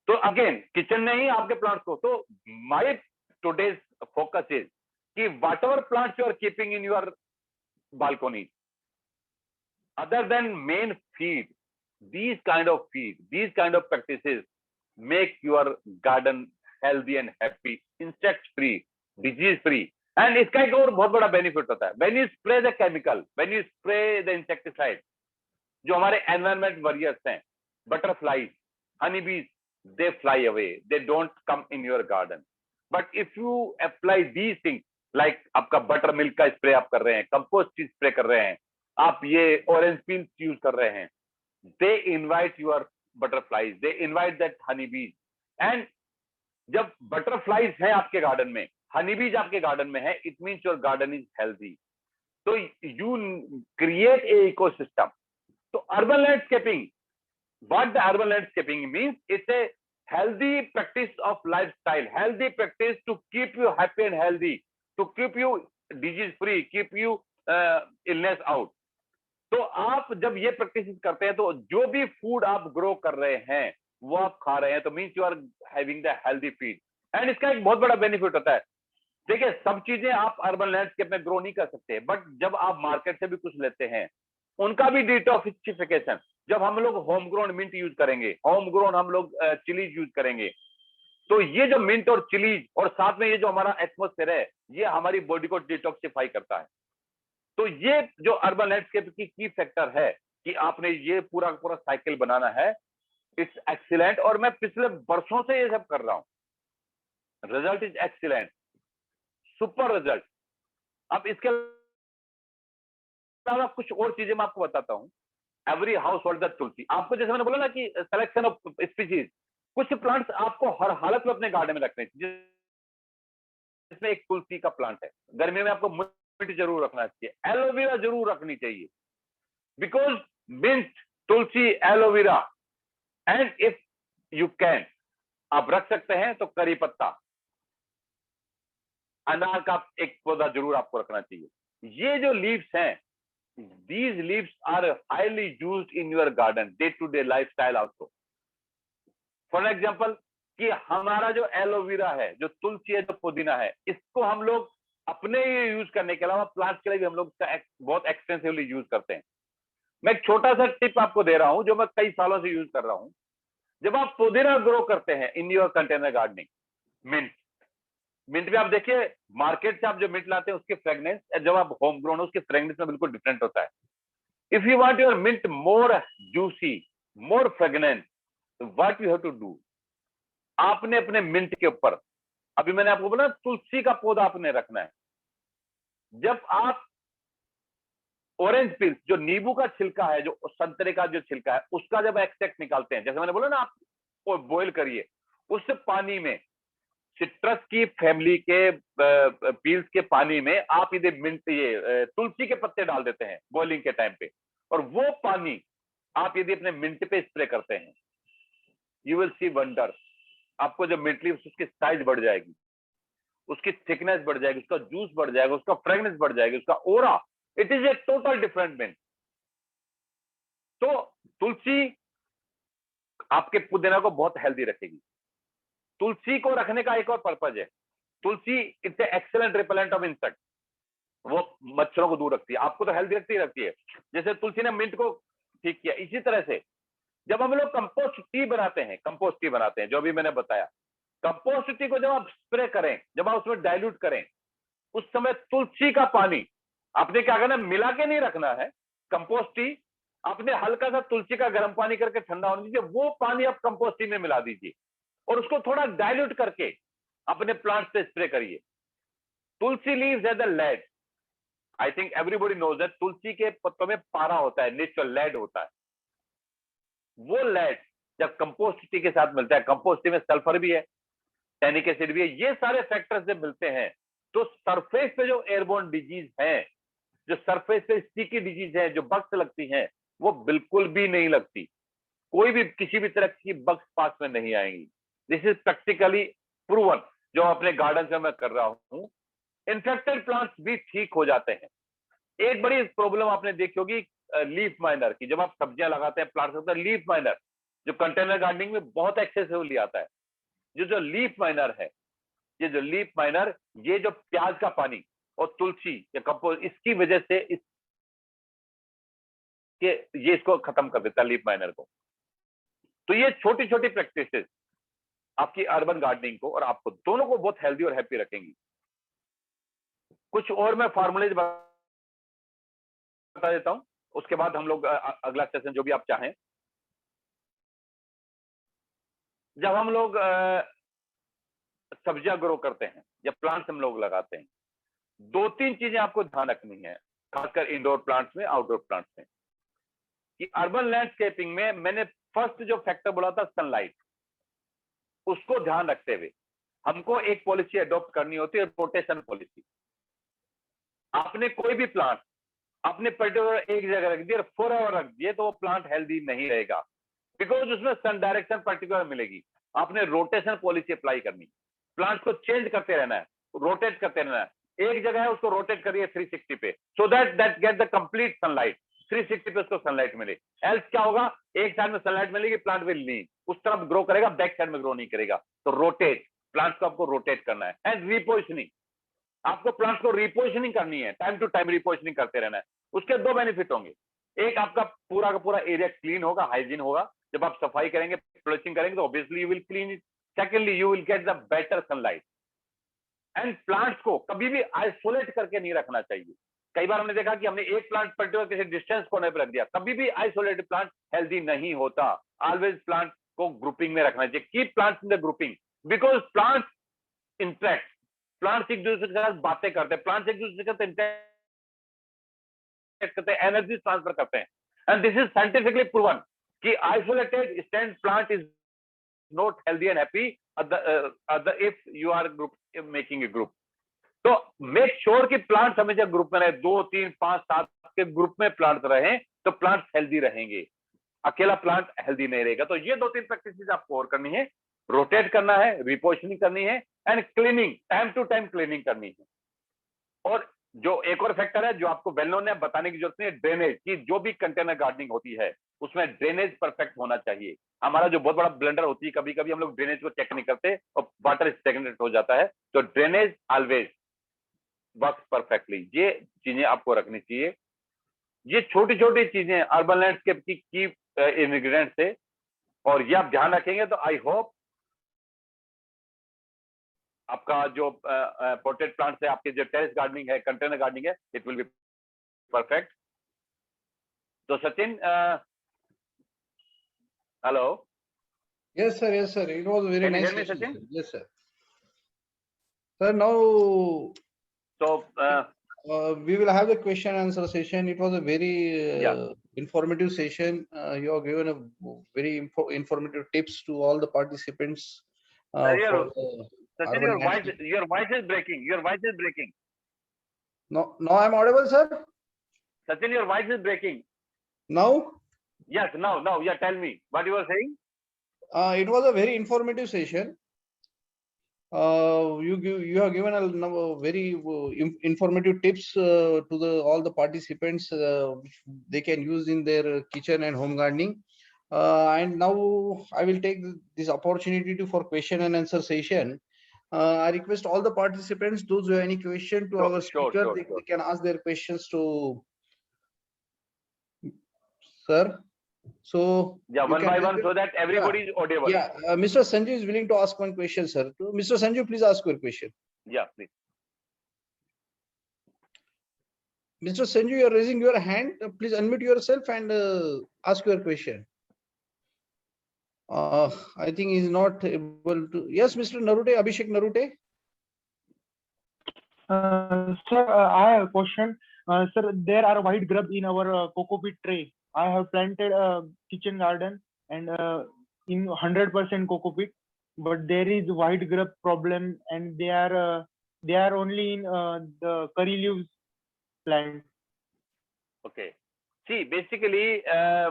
तो अगेन किचन में ही आपके प्लांट्स को, तो माय टुडेज फोकस इज कि whatever plants you are keeping in your balcony, other than main feed, these kind of practices make your garden healthy and happy, insect free, disease free. And इसका एक और बहुत बड़ा benefit होता है, when you spray the chemical, when you spray the insecticide, जो हमारे environment warriors हैं, butterflies, honeybees, they fly away, they don't come in your garden. But if you apply these things, like आपका butter milk का spray आप कर रहे हैं, compost spray कर रहे हैं, आप ये ऑरेंज पील्स यूज कर रहे हैं, they invite your butterflies, they invite that honey bees. And जब बटरफ्लाइज है आपके गार्डन में, हनी बीज आपके गार्डन में है, it means your garden is healthy. तो यू क्रिएट ए इकोसिस्टम। तो urban landscaping, what the urban landscaping means, it's a healthy practice of lifestyle, healthy practice to keep you happy and healthy, to keep you disease free, keep you illness out. तो आप जब ये practice करते हैं तो जो भी food आप ग्रो कर रहे हैं वो आप खा रहे हैं, तो means you are having the healthy feed. And इसका एक बहुत बड़ा बेनिफिट होता है। देखिए सब चीजें आप अर्बन लैंडस्केप में ग्रो नहीं कर सकते, बट जब आप मार्केट से भी कुछ लेते हैं उनका भी डिटॉक्सिफिकेशन, जब हम लोग होम ग्रोन मिंट यूज करेंगे, होम ग्रोन हम लोग चिलीज यूज करेंगे, तो ये जो मिंट और चिलीज और साथ में ये जो हमारा एटमॉस्फेयर है, ये हमारी बॉडी को डिटॉक्सिफाई करता है। तो ये जो अर्बन लैंडस्केप की फैक्टर है कि आपने ये पूरा पूरा साइकिल बनाना है, इट्स एक्सीलेंट। और मैं पिछले वर्षों से ये सब कर रहा हूं, result is excellent, super result. अब इसके अलावा कुछ और चीजें मैं आपको बताता हूं। एवरी हाउस होल्ड द तुलसी, आपको जैसे मैंने बोला ना कि सिलेक्शन ऑफ स्पीशीज, कुछ प्लांट्स आपको हर हालत में अपने गार्डन में रखने चाहिए। जिसमें एक तुलसी का प्लांट है, गर्मी में आपको मिंट जरूर रखना चाहिए, एलोवेरा जरूर रखनी चाहिए, because mint, tulsi, aloe vera, and if you can आप रख सकते हैं तो करी पत्ता, अनार का एक पौधा जरूर आपको रखना चाहिए। ये जो लीव्स हैं, these leaves are highly used in your garden day to day lifestyle also. For example, कि हमारा जो एलोवेरा है, जो तुलसी है, जो पुदीना है, इसको हम लोग अपने यूज करने के अलावा प्लांट्स के लिए भी हम लोग बहुत एक्सटेंसिवली यूज करते हैं। मैं एक छोटा सा टिप आपको दे रहा हूं जो मैं कई सालों से यूज कर रहा हूं। जब आप पुदीना ग्रो करते हैं in your container gardening, mint में आप देखिए, मार्केट से आप जो मिंट लाते हैं उसकी फ्रेग्रेंस, जब आप होम ग्रोन उसकी फ्रेग्रेंस में बिल्कुल डिफरेंट होता है। If you want your mint more juicy, more fragrant, what you have to do, आपने अपने मिंट के ऊपर, अभी मैंने आपको बोला तुलसी का पौधा आपने रखना है। जब आप ऑरेंज पील, जो नींबू का छिलका है, जो संतरे का जो छिलका है, उसका जब एक्सट्रैक्ट निकालते हैं, जैसे मैंने बोला ना, आप बॉइल करिए, उस पानी में सिट्रस की फैमिली के पील्स के पानी में आप यदि मिंट, ये तुलसी के पत्ते डाल देते हैं बॉइलिंग के टाइम पे, और वो पानी आप यदि अपने मिंट पे स्प्रे करते हैं, यू विल सी वंडर। आपको जो मिंट लीव्स, उसकी साइज बढ़ जाएगी, उसकी थिकनेस बढ़ जाएगी, उसका जूस बढ़ जाएगा, उसका फ्रेग्रेंस बढ़ जाएगी, उसका aura, it is a total different mint. तो तुलसी आपके पुदीना को बहुत हेल्दी रखेगी। तुलसी को रखने का एक और पर्पज है, tulsi it's excellent repellent of insect, वो मच्छरों को दूर रखती है, आपको तो हेल्दी रखती है। जैसे तुलसी ने मिंट को ठीक किया, इसी तरह से जब हम लोग कंपोस्ट टी बनाते हैं, जो भी मैंने बताया, कंपोस्ट टी को जब आप स्प्रे करें, जब आप उसमें डाइल्यूट करें, उस समय तुलसी का पानी आपने क्या करना, मिला के नहीं रखना है। कंपोस्ट टी आपने हल्का सा तुलसी का गर्म पानी करके ठंडा होने दीजिए, वो पानी आप कंपोस्ट टी में मिला दीजिए और उसको थोड़ा डाइल्यूट करके अपने प्लांट पे स्प्रे करिए। Tulsi leaves as a lead, I think everybody knows that तुलसी के पत्तों में पारा होता है, नेचुरल लेड होता है। वो लेड जब कंपोस्ट टी के साथ मिलता है, कंपोस्ट टी में सल्फर भी है, टैनिक एसिड भी है, ये सारे फैक्टर्स जब मिलते हैं तो सरफेस पे जो एयरबोर्न डिजीज है, जो सरफेस पे स्टिकी डिजीज है, जो बग्स लगती हैं, वो बिल्कुल भी नहीं लगती। कोई भी किसी भी तरह की बग्स पास में नहीं आएंगी। दिस इज प्रैक्टिकली प्रूवन, जो अपने गार्डन से मैं कर रहा हूं। इन्फेक्टेड प्लांट्स भी ठीक हो जाते हैं। एक बड़ी प्रॉब्लम आपने देखी होगी लीफ माइनर की, जब आप सब्जियां लगाते हैं प्लांट्स होता है लीफ माइनर, जो कंटेनर गार्डनिंग में बहुत एक्सेसिवली आता है। जो लीफ माइनर है, ये जो लीफ माइनर, ये जो प्याज का पानी और तुलसी या कंपोस्ट, इसकी वजह से ये इसको खत्म कर देता है, लीफ माइनर को। तो ये छोटी छोटी प्रैक्टिसेस आपकी अर्बन गार्डनिंग को और आपको दोनों को बहुत हेल्दी और हैप्पी रखेंगी। कुछ और मैं फॉर्मुलेज बता देता हूं, उसके बाद हम लोग अगला सेशन जो भी आप चाहें। जब हम लोग सब्जियां ग्रो करते हैं या प्लांट्स हम लोग लगाते हैं, 2-3 चीजें आपको ध्यान रखनी है, खासकर इंडोर प्लांट्स में, आउटडोर प्लांट्स में। कि अर्बन लैंडस्केपिंग में मैंने फर्स्ट जो फैक्टर बोला था सनलाइट, उसको ध्यान रखते हुए हमको एक पॉलिसी अडॉप्ट करनी होती है, रोटेशन पॉलिसी। आपने कोई भी प्लांट आपने पर्टिकुलर एक जगह रख दिया, फॉरएवर रख दिए, तो वो प्लांट हेल्दी नहीं रहेगा, बिकॉज उसमें सन डायरेक्शन पर्टिकुलर मिलेगी। आपने रोटेशन पॉलिसी अप्लाई करनी, प्लांट को चेंज करते रहना है, रोटेट करते रहना है। एक जगह है उसको रोटेट करिए 360 पे, so that get the complete sunlight, 360 पे उसको सनलाइट मिले। एल्स क्या होगा, एक साइड में सनलाइट मिलेगी, प्लांट विल नहीं, उस तरफ ग्रो करेगा, बैक साइड में ग्रो नहीं करेगा। तो रोटेट, प्लांट को आपको रोटेट करना है। एंड रिपोजिशनिंग, आपको प्लांट्स को रिपोजिशनिंग करनी है, टाइम टू टाइम रिपोजिशनिंग करते रहना है। उसके 2 बेनिफिट होंगे, एक आपका पूरा का पूरा एरिया क्लीन होगा, हाइजीन होगा। जब आप सफाई करेंगे, प्लचिंग करेंगे, तो obviously you will clean it. Secondly, you will get the better sunlight. And plants को कभी भी आइसोलेट करके नहीं रखना चाहिए। कई बार हमने देखा कि हमने एक प्लांट पर्टिकुलर किसी डिस्टेंस कोने पर रख दिया, कभी भी आइसोलेटेड प्लांट हेल्दी नहीं होता। ऑलवेज प्लांट को ग्रुपिंग में रखना चाहिए, keep plants in the grouping, because plants interact, plants एक दूसरे के साथ बातें करते हैं, प्लांट्स एक दूसरे के साथ इंटरेक्ट करते हैं, एनर्जी ट्रांसफर करते हैं। And this is scientifically proven कि isolated stand plant is not healthy and happy if you are making a group. तो मेक श्योर कि प्लांट्स हमेशा ग्रुप में रहे, 2, 3, 5, 7 के ग्रुप में प्लांट्स रहें, तो प्लांट्स हेल्दी रहेंगे। अकेला प्लांट हेल्दी नहीं रहेगा। तो ये 2-3 प्रैक्टिसेस आपको और करनी है। रोटेट करना है, रिपोजिशनिंग करनी है and cleaning, time to time cleaning करनी है। और जो एक और फैक्टर है जो आपको वेल नोन है, बताने की जरूरत नहीं है, ड्रेनेज की। जो भी कंटेनर गार्डनिंग होती है उसमें ड्रेनेज परफेक्ट होना चाहिए। हमारा जो बहुत बड़ा ब्लंडर होती है, कभी कभी हम लोग ड्रेनेज को चेक नहीं करते और वाटर स्टेगनेट हो जाता है। तो ड्रेनेज ऑलवेज वर्क परफेक्टली। ये चीजें आपको रखनी चाहिए। ये छोटी छोटी चीजें अर्बन लैंडस्केप की इंग्रेडिएंट्स है, और ये आप ध्यान रखेंगे तो आई होप आपका जो पोटेड प्लांट्स है, आपके जो टेरेस गार्डनिंग है, कंटेनर गार्डनिंग है, इट विल बी परफेक्ट। तो Sachin, hello. Yes, sir. Yes, sir. It was a very Can you nice hear me, session, Sachin? sir. Yes, sir. Sir, now So we will have the question and answer session. It was a very Yeah. informative session. You have given a very informative tips to all the participants for the Sachin, urban landscape. your voice is breaking. Your voice is breaking. No, now I'm audible, sir. Sachin, your voice is breaking. Now, Yes, now. Yeah, tell me what you were saying. it was a very informative session. You have given a very informative tips to all the participants which they can use in their kitchen and home gardening. And now I will take this opportunity for question and answer session. I request all the participants, those who have any question to our speaker, they can ask their questions to sir. So yeah, one by one, so that everybody is audible. Yeah, Mr. Sanju is willing to ask one question, sir. Mr. Sanju, please ask your question. Yeah, please. Mr. Sanju, you are raising your hand. Please unmute yourself and ask your question. I think he is not able to. Yes, Mr. Narute, Abhishek Narute. Sir, I have a question. Sir, there are white grub in our coco peat tray. I have planted a kitchen garden and in 100% coco peat, but there is white grub problem, and they are only in the curry leaves plant. Okay. See, basically,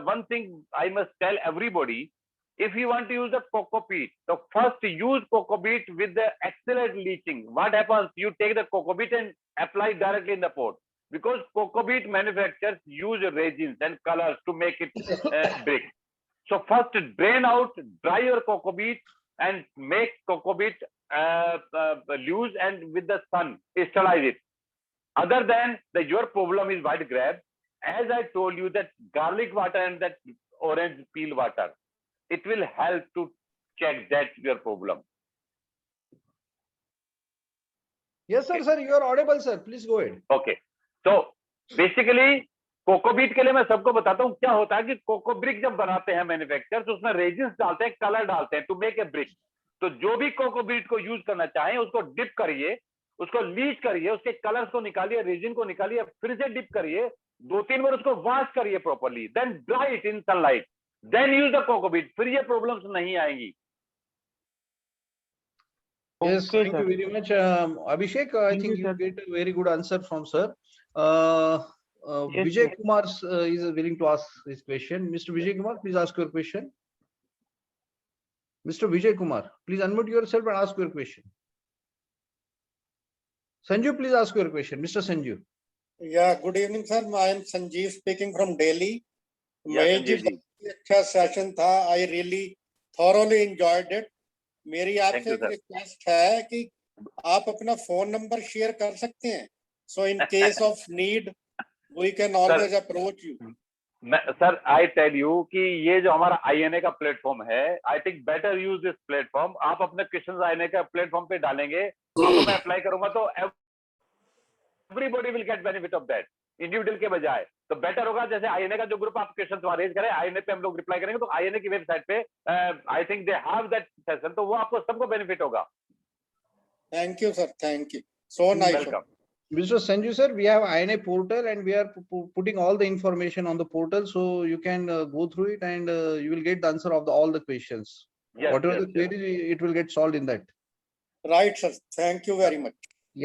one thing I must tell everybody: if you want to use the coco peat, so first use coco peat with the excellent leaching. What happens? You take the coco peat and apply directly in the pot, because coco peat manufacturers use resins and colors to make it brick. So first drain out, dry your coco peat and make coco peat loose, and with the sun sterilize it. Other than your problem is white grab, as I told you, that garlic water and that orange peel water, it will help to check that your problem. Yes, sir. Sir, you are audible, sir. Please go ahead. Okay. So basically, कोकोबीट के लिए मैं सबको बताता हूँ क्या होता है कि कोको ब्रिक जब बनाते हैं मैन्युफैक्चर, तो उसमें रेजिन्स डालते हैं, कलर डालते हैं टू मेक ए ब्रिक। तो जो भी कोकोबीट को यूज करना चाहें उसको डिप करिए, उसको लीच करिए, उसके कलर्स को निकालिए, रेजिन को निकालिए, फिर से डिप करिए, 2-3 बार उसको वॉश करिए properly, then dry it in sunlight, then use the cocopeat, फिर ये प्रॉब्लम्स नहीं आएंगी। Yes, thank you very much, Abhishek. I think you get a very good answer from sir. Vijay Kumar is willing to ask this question. Mr. Vijay Kumar, please ask your question. Mr. Vijay Kumar, please unmute yourself and ask your question. Sanju, please ask your question. Mr. Sanju. Yeah, good evening, sir. I am Sanjeev speaking from Delhi. Yes, Sanjeev. अच्छा session था. I really thoroughly enjoyed it. मेरी आपसे एक request है कि आप अपना phone number share कर सकते हैं. So in case of need, we can always approach you. Sir, I tell you कि ये जो हमारा INA का प्लेटफॉर्म है, I think better use this platform. आप अपने क्वेश्चंस INA का प्लेटफॉर्म पे डालेंगे, तो मैं अप्लाई करूंगा तो everybody will get benefit of that, individual के बजाय. तो बेटर होगा जैसे INA का जो ग्रुप आप क्वेश्चंस वहां रेज करें, INA पे हम लोग रिप्लाई करेंगे, तो INA की वेबसाइट पे I think they have that session, तो वो आपको सबको बेनिफिट होगा. Thank you sir, thank you. So nice. Welcome. Mr. Sanju sir, we have INA portal and we are putting all the information on the portal, so you can go through it and you will get the answer of all the questions. Yes, whatever the query, it will get solved in that. Right, sir. Thank you very much.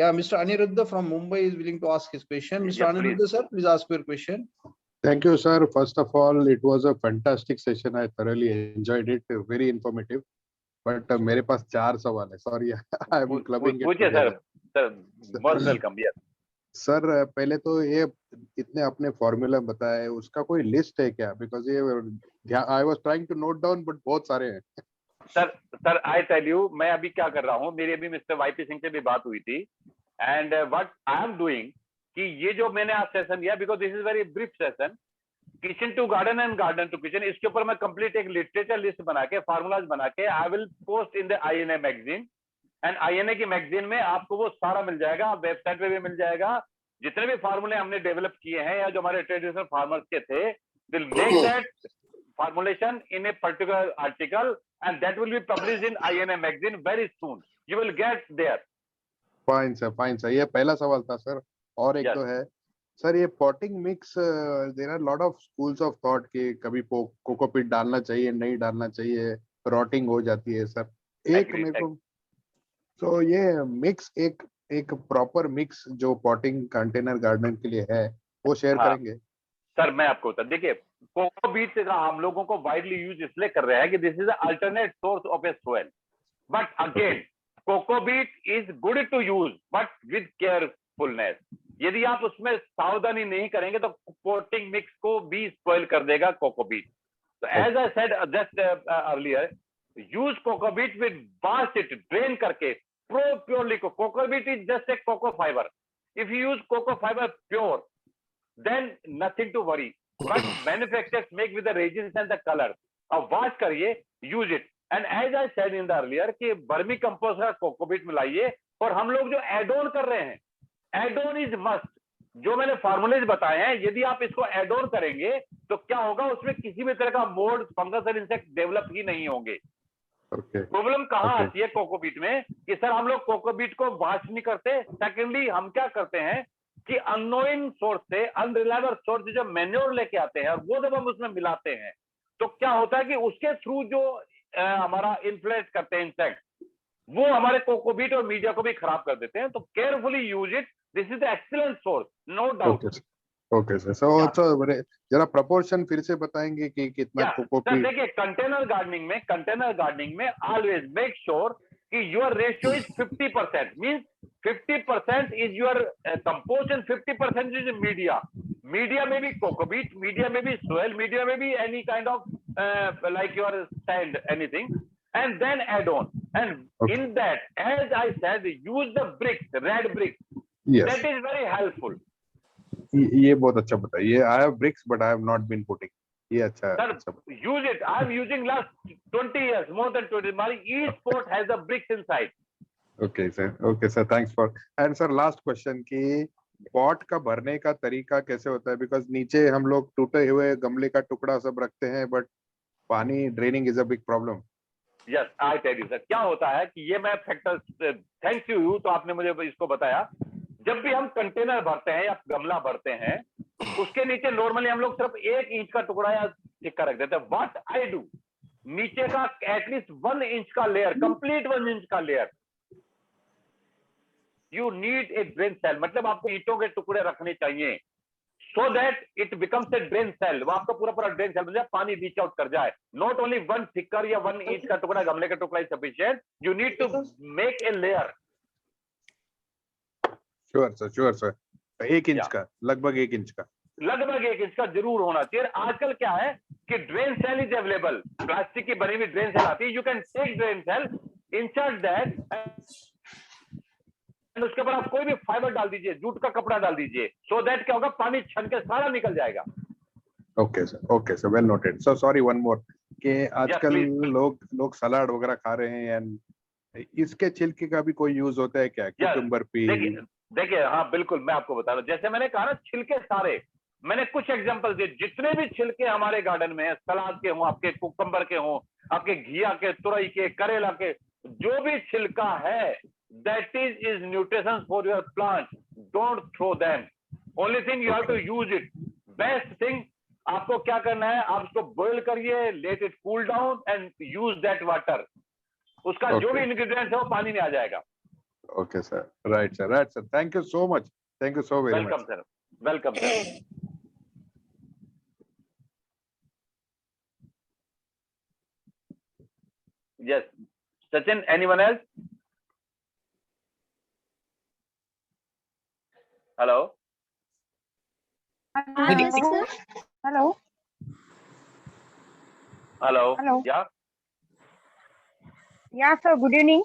Yeah, Mr. Aniruddha from Mumbai is willing to ask his question. Mr. Aniruddha sir, please ask your question. Thank you, sir. First of all, it was a fantastic session. I thoroughly enjoyed it. Very informative. But मेरे पास 4 सवाल है, sorry I am clubbing it पूछिए sir. Together. Sir most welcome. Yes sir पहले तो ये इतने अपने फॉर्मूला बताए, उसका कोई लिस्ट है क्या? बिकॉज ये I was trying to note down but बहुत सारे हैं। सर आई टेल यू, मैं अभी क्या कर रहा हूँ, मेरी अभी मिस्टर वाईपी सिंह से भी बात हुई थी, and what I am doing कि ये जो मैंने आज सेशन लिया, because this is very brief session, kitchen to garden and garden to kitchen, इसके ऊपर मैं कंप्लीट एक लिटरेचर लिस्ट बना के, फार्मूलाज बना के I will post in the INA magazine, and INA की मैगजीन में आपको वो सारा मिल जाएगा, वेबसाइट पे भी मिल जाएगा। जितने भी फार्मूले हमने डेवलप किए हैं या जो हमारे ट्रेडिशनल फार्मर्स के थे, will make that formulation in a particular article and that will be published in INA magazine very soon. You will get there. Fine sir, ये पहला सवाल था सर। और एक Yes. तो है सर, ये potting mix, there are lot of schools of thought कि कभी कोकोपीट डालना चाहिए, नहीं डालना चाहिए, रॉटिंग हो जाती है सर। एक Agreed, मेरे को तो ये मिक्स एक प्रॉपर मिक्स जो पॉटिंग कंटेनर गार्डन के लिए है वो शेयर हाँ। करेंगे? सर मैं आपको बता, देखिए कोकोबीट का हम लोगों को वाइडली यूज इसलिए कर रहे हैं कि this is alternate source of a soil, but again cocopeat is good to use but with carefulness. यदि आप उसमें सावधानी नहीं करेंगे तो पोटिंग मिक्स को भी स्पॉइल कर देगा कोकोबीट। तो as I said just earlier, use cocopeat with wash it, drain करके purely. Cocopeat is just a coco fibre, if you use coco fibre pure then nothing to worry, but manufacturers make with the resins and the color. अब wash करिए, use it, and as I said in the earlier कि vermi compost का कोकोबीट मिलाइए। और हम लोग जो add on कर रहे हैं, एड ऑन इज मस्ट। जो मैंने फार्मूलेज बताए हैं, यदि आप इसको एड ऑन करेंगे तो क्या होगा, उसमें किसी भी तरह का मोल्ड, फंगस और इंसेक्ट डेवलप ही नहीं होंगे। प्रॉब्लम कहाँ आती है कोकोबीट में कि सर हम लोग कोकोबीट को वॉश नहीं करते। सेकेंडली हम क्या करते हैं कि अननोइंग सोर्स से, अनरिलायबल सोर्स से जो मैन्योर लेके आते हैं और वो जब हम उसमें मिलाते हैं तो क्या होता है कि उसके थ्रू जो हमारा इन्फ्लुएंस करते हैं इंसेक्ट, वो हमारे कोकोबीट और मीडिया को भी खराब कर देते हैं। तो carefully use it, this is the excellent source, no doubt. Okay sir, so जरा प्रोपोर्शन फिर से बताएंगे कि कितना सर कोकोपीट? देखिए कंटेनर गार्डनिंग में ऑलवेज मेक श्योर कि your ratio is 50%, means 50% is your compost and 50% is media. Media may be cocobeet, media may be soil, media may be any kind of like your sand, anything, and then add on. And in that, as I said, use the bricks, red bricks. Yes. That is very helpful. ये बहुत अच्छा बताइए। I have bricks but I have not been putting. ये अच्छा है। Sir, use it. I am using last 20 years, more than 20. My each pot has the bricks inside. Okay sir, thanks for. And sir last question कि pot का भरने का तरीका कैसे होता है? बिकॉज नीचे हम लोग टूटे हुए गमले का टुकड़ा सब रखते हैं बट पानी draining is a big problem. Yes I tell you sir, क्या होता है कि ये मैं फैक्टर, थैंक्स यू तो आपने मुझे इसको बताया। जब भी हम कंटेनर भरते हैं या गमला भरते हैं, उसके नीचे नॉर्मली हम लोग सिर्फ 1 इंच का टुकड़ा या सिक्का रख देते हैं। व्हाट आई डू, नीचे का एटलीस्ट 1 इंच का लेयर, कंप्लीट 1 इंच का layer, you need a drain cell, मतलब आपको ईंटों के टुकड़े रखने चाहिए so that it becomes a drain cell. वो आपका पूरा ड्रेन सेल बन जाए, पानी लीच आउट कर जाए। नॉट ओनली 1 थिकर या 1 इंच का टुकड़ा, गमले का टुकड़ा is sufficient, you need to make a layer. Sure sir, 1 inch का, लगभग 1 इंच का, लगभग 1 इंच का जरूर होना चाहिए। आजकल क्या है कि drain cell is available, plastic की बनी हुई ड्रेन सेल आती है, you can take drain cell, insert that, उसके ऊपर आप कोई भी फाइबर डाल दीजिए, जूट का कपड़ा डाल दीजिए, सो दैट क्या होगा, पानी छन के सारा निकल जाएगा। Okay sir, well noted. So sorry, one more कि आजकल लोग सलाद वगैरह खा रहे हैं एंड इसके छिलके का भी कोई यूज होता है क्या? कुकुम्बर पील। देखिए हाँ बिल्कुल, मैं आपको बता रहा हूँ, जैसे मैंने कहा ना छिलके सारे, मैंने कुछ एग्जांपल दिए, जितने भी छिलके हमारे गार्डन में है, सलाद के हों, आपके कुकुम्बर के हों, आपके घिया के, तुरई के, करेला के, जो भी छिलका है, that is nutrition for your plant. Don't throw them. Only thing you have to use it. Best thing, आपको क्या करना है, आप उसको बॉइल करिए, let it cool down and use that water. उसका जो भी इंग्रेडिएंट्स है वो पानी में आ जाएगा। Okay sir, right sir, thank you so much, thank you so very much. Welcome sir. Yes Sachin, anyone else? Hello. Hello. Hello. Hello. Hello. Yeah. Yeah, sir. Good evening.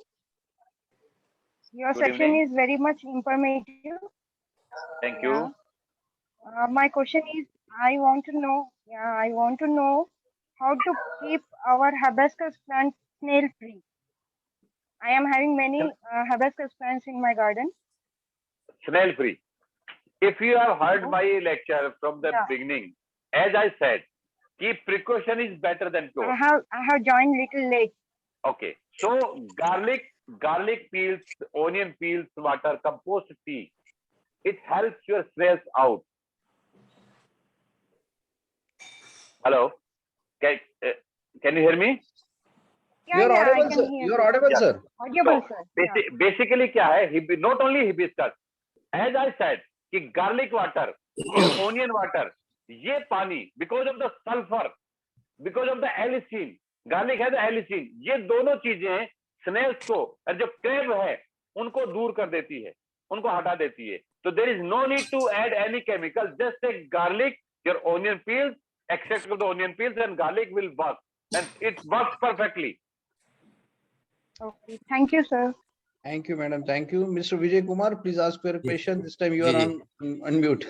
Your Good session evening. is very much informative. Thank Yeah. you. My question is, I want to know how to keep our hibiscus plant snail free. I am having many hibiscus plants in my garden. Snail free. If you have heard Oh. my lecture from the Yeah. beginning, as I said, precaution is better than cure. I have joined little late. Okay. So garlic peels, onion peels, water, compost tea. It helps your stress out. Hello. Can you hear me? Yeah, You're yeah, I audible, can sir. hear You're you. audible, Yeah. sir. Audible, So, sir. Yeah. basically क्या है, not only hibiscus, as I said, कि garlic water, onion water, ये पानी because of the sulfur, because of the allicin, garlic has the allicin, ये दोनों चीजें snails को और जो crab है उनको दूर कर देती है, उनको हटा देती है. So there is no need to add any chemical. Just take garlic, your onion peels, extract of the onion peels, and garlic will work, and it works perfectly. Okay. Thank you, sir. Thank you, madam. Thank you. Mr. Vijay Kumar, please ask your question. This time you are on unmute.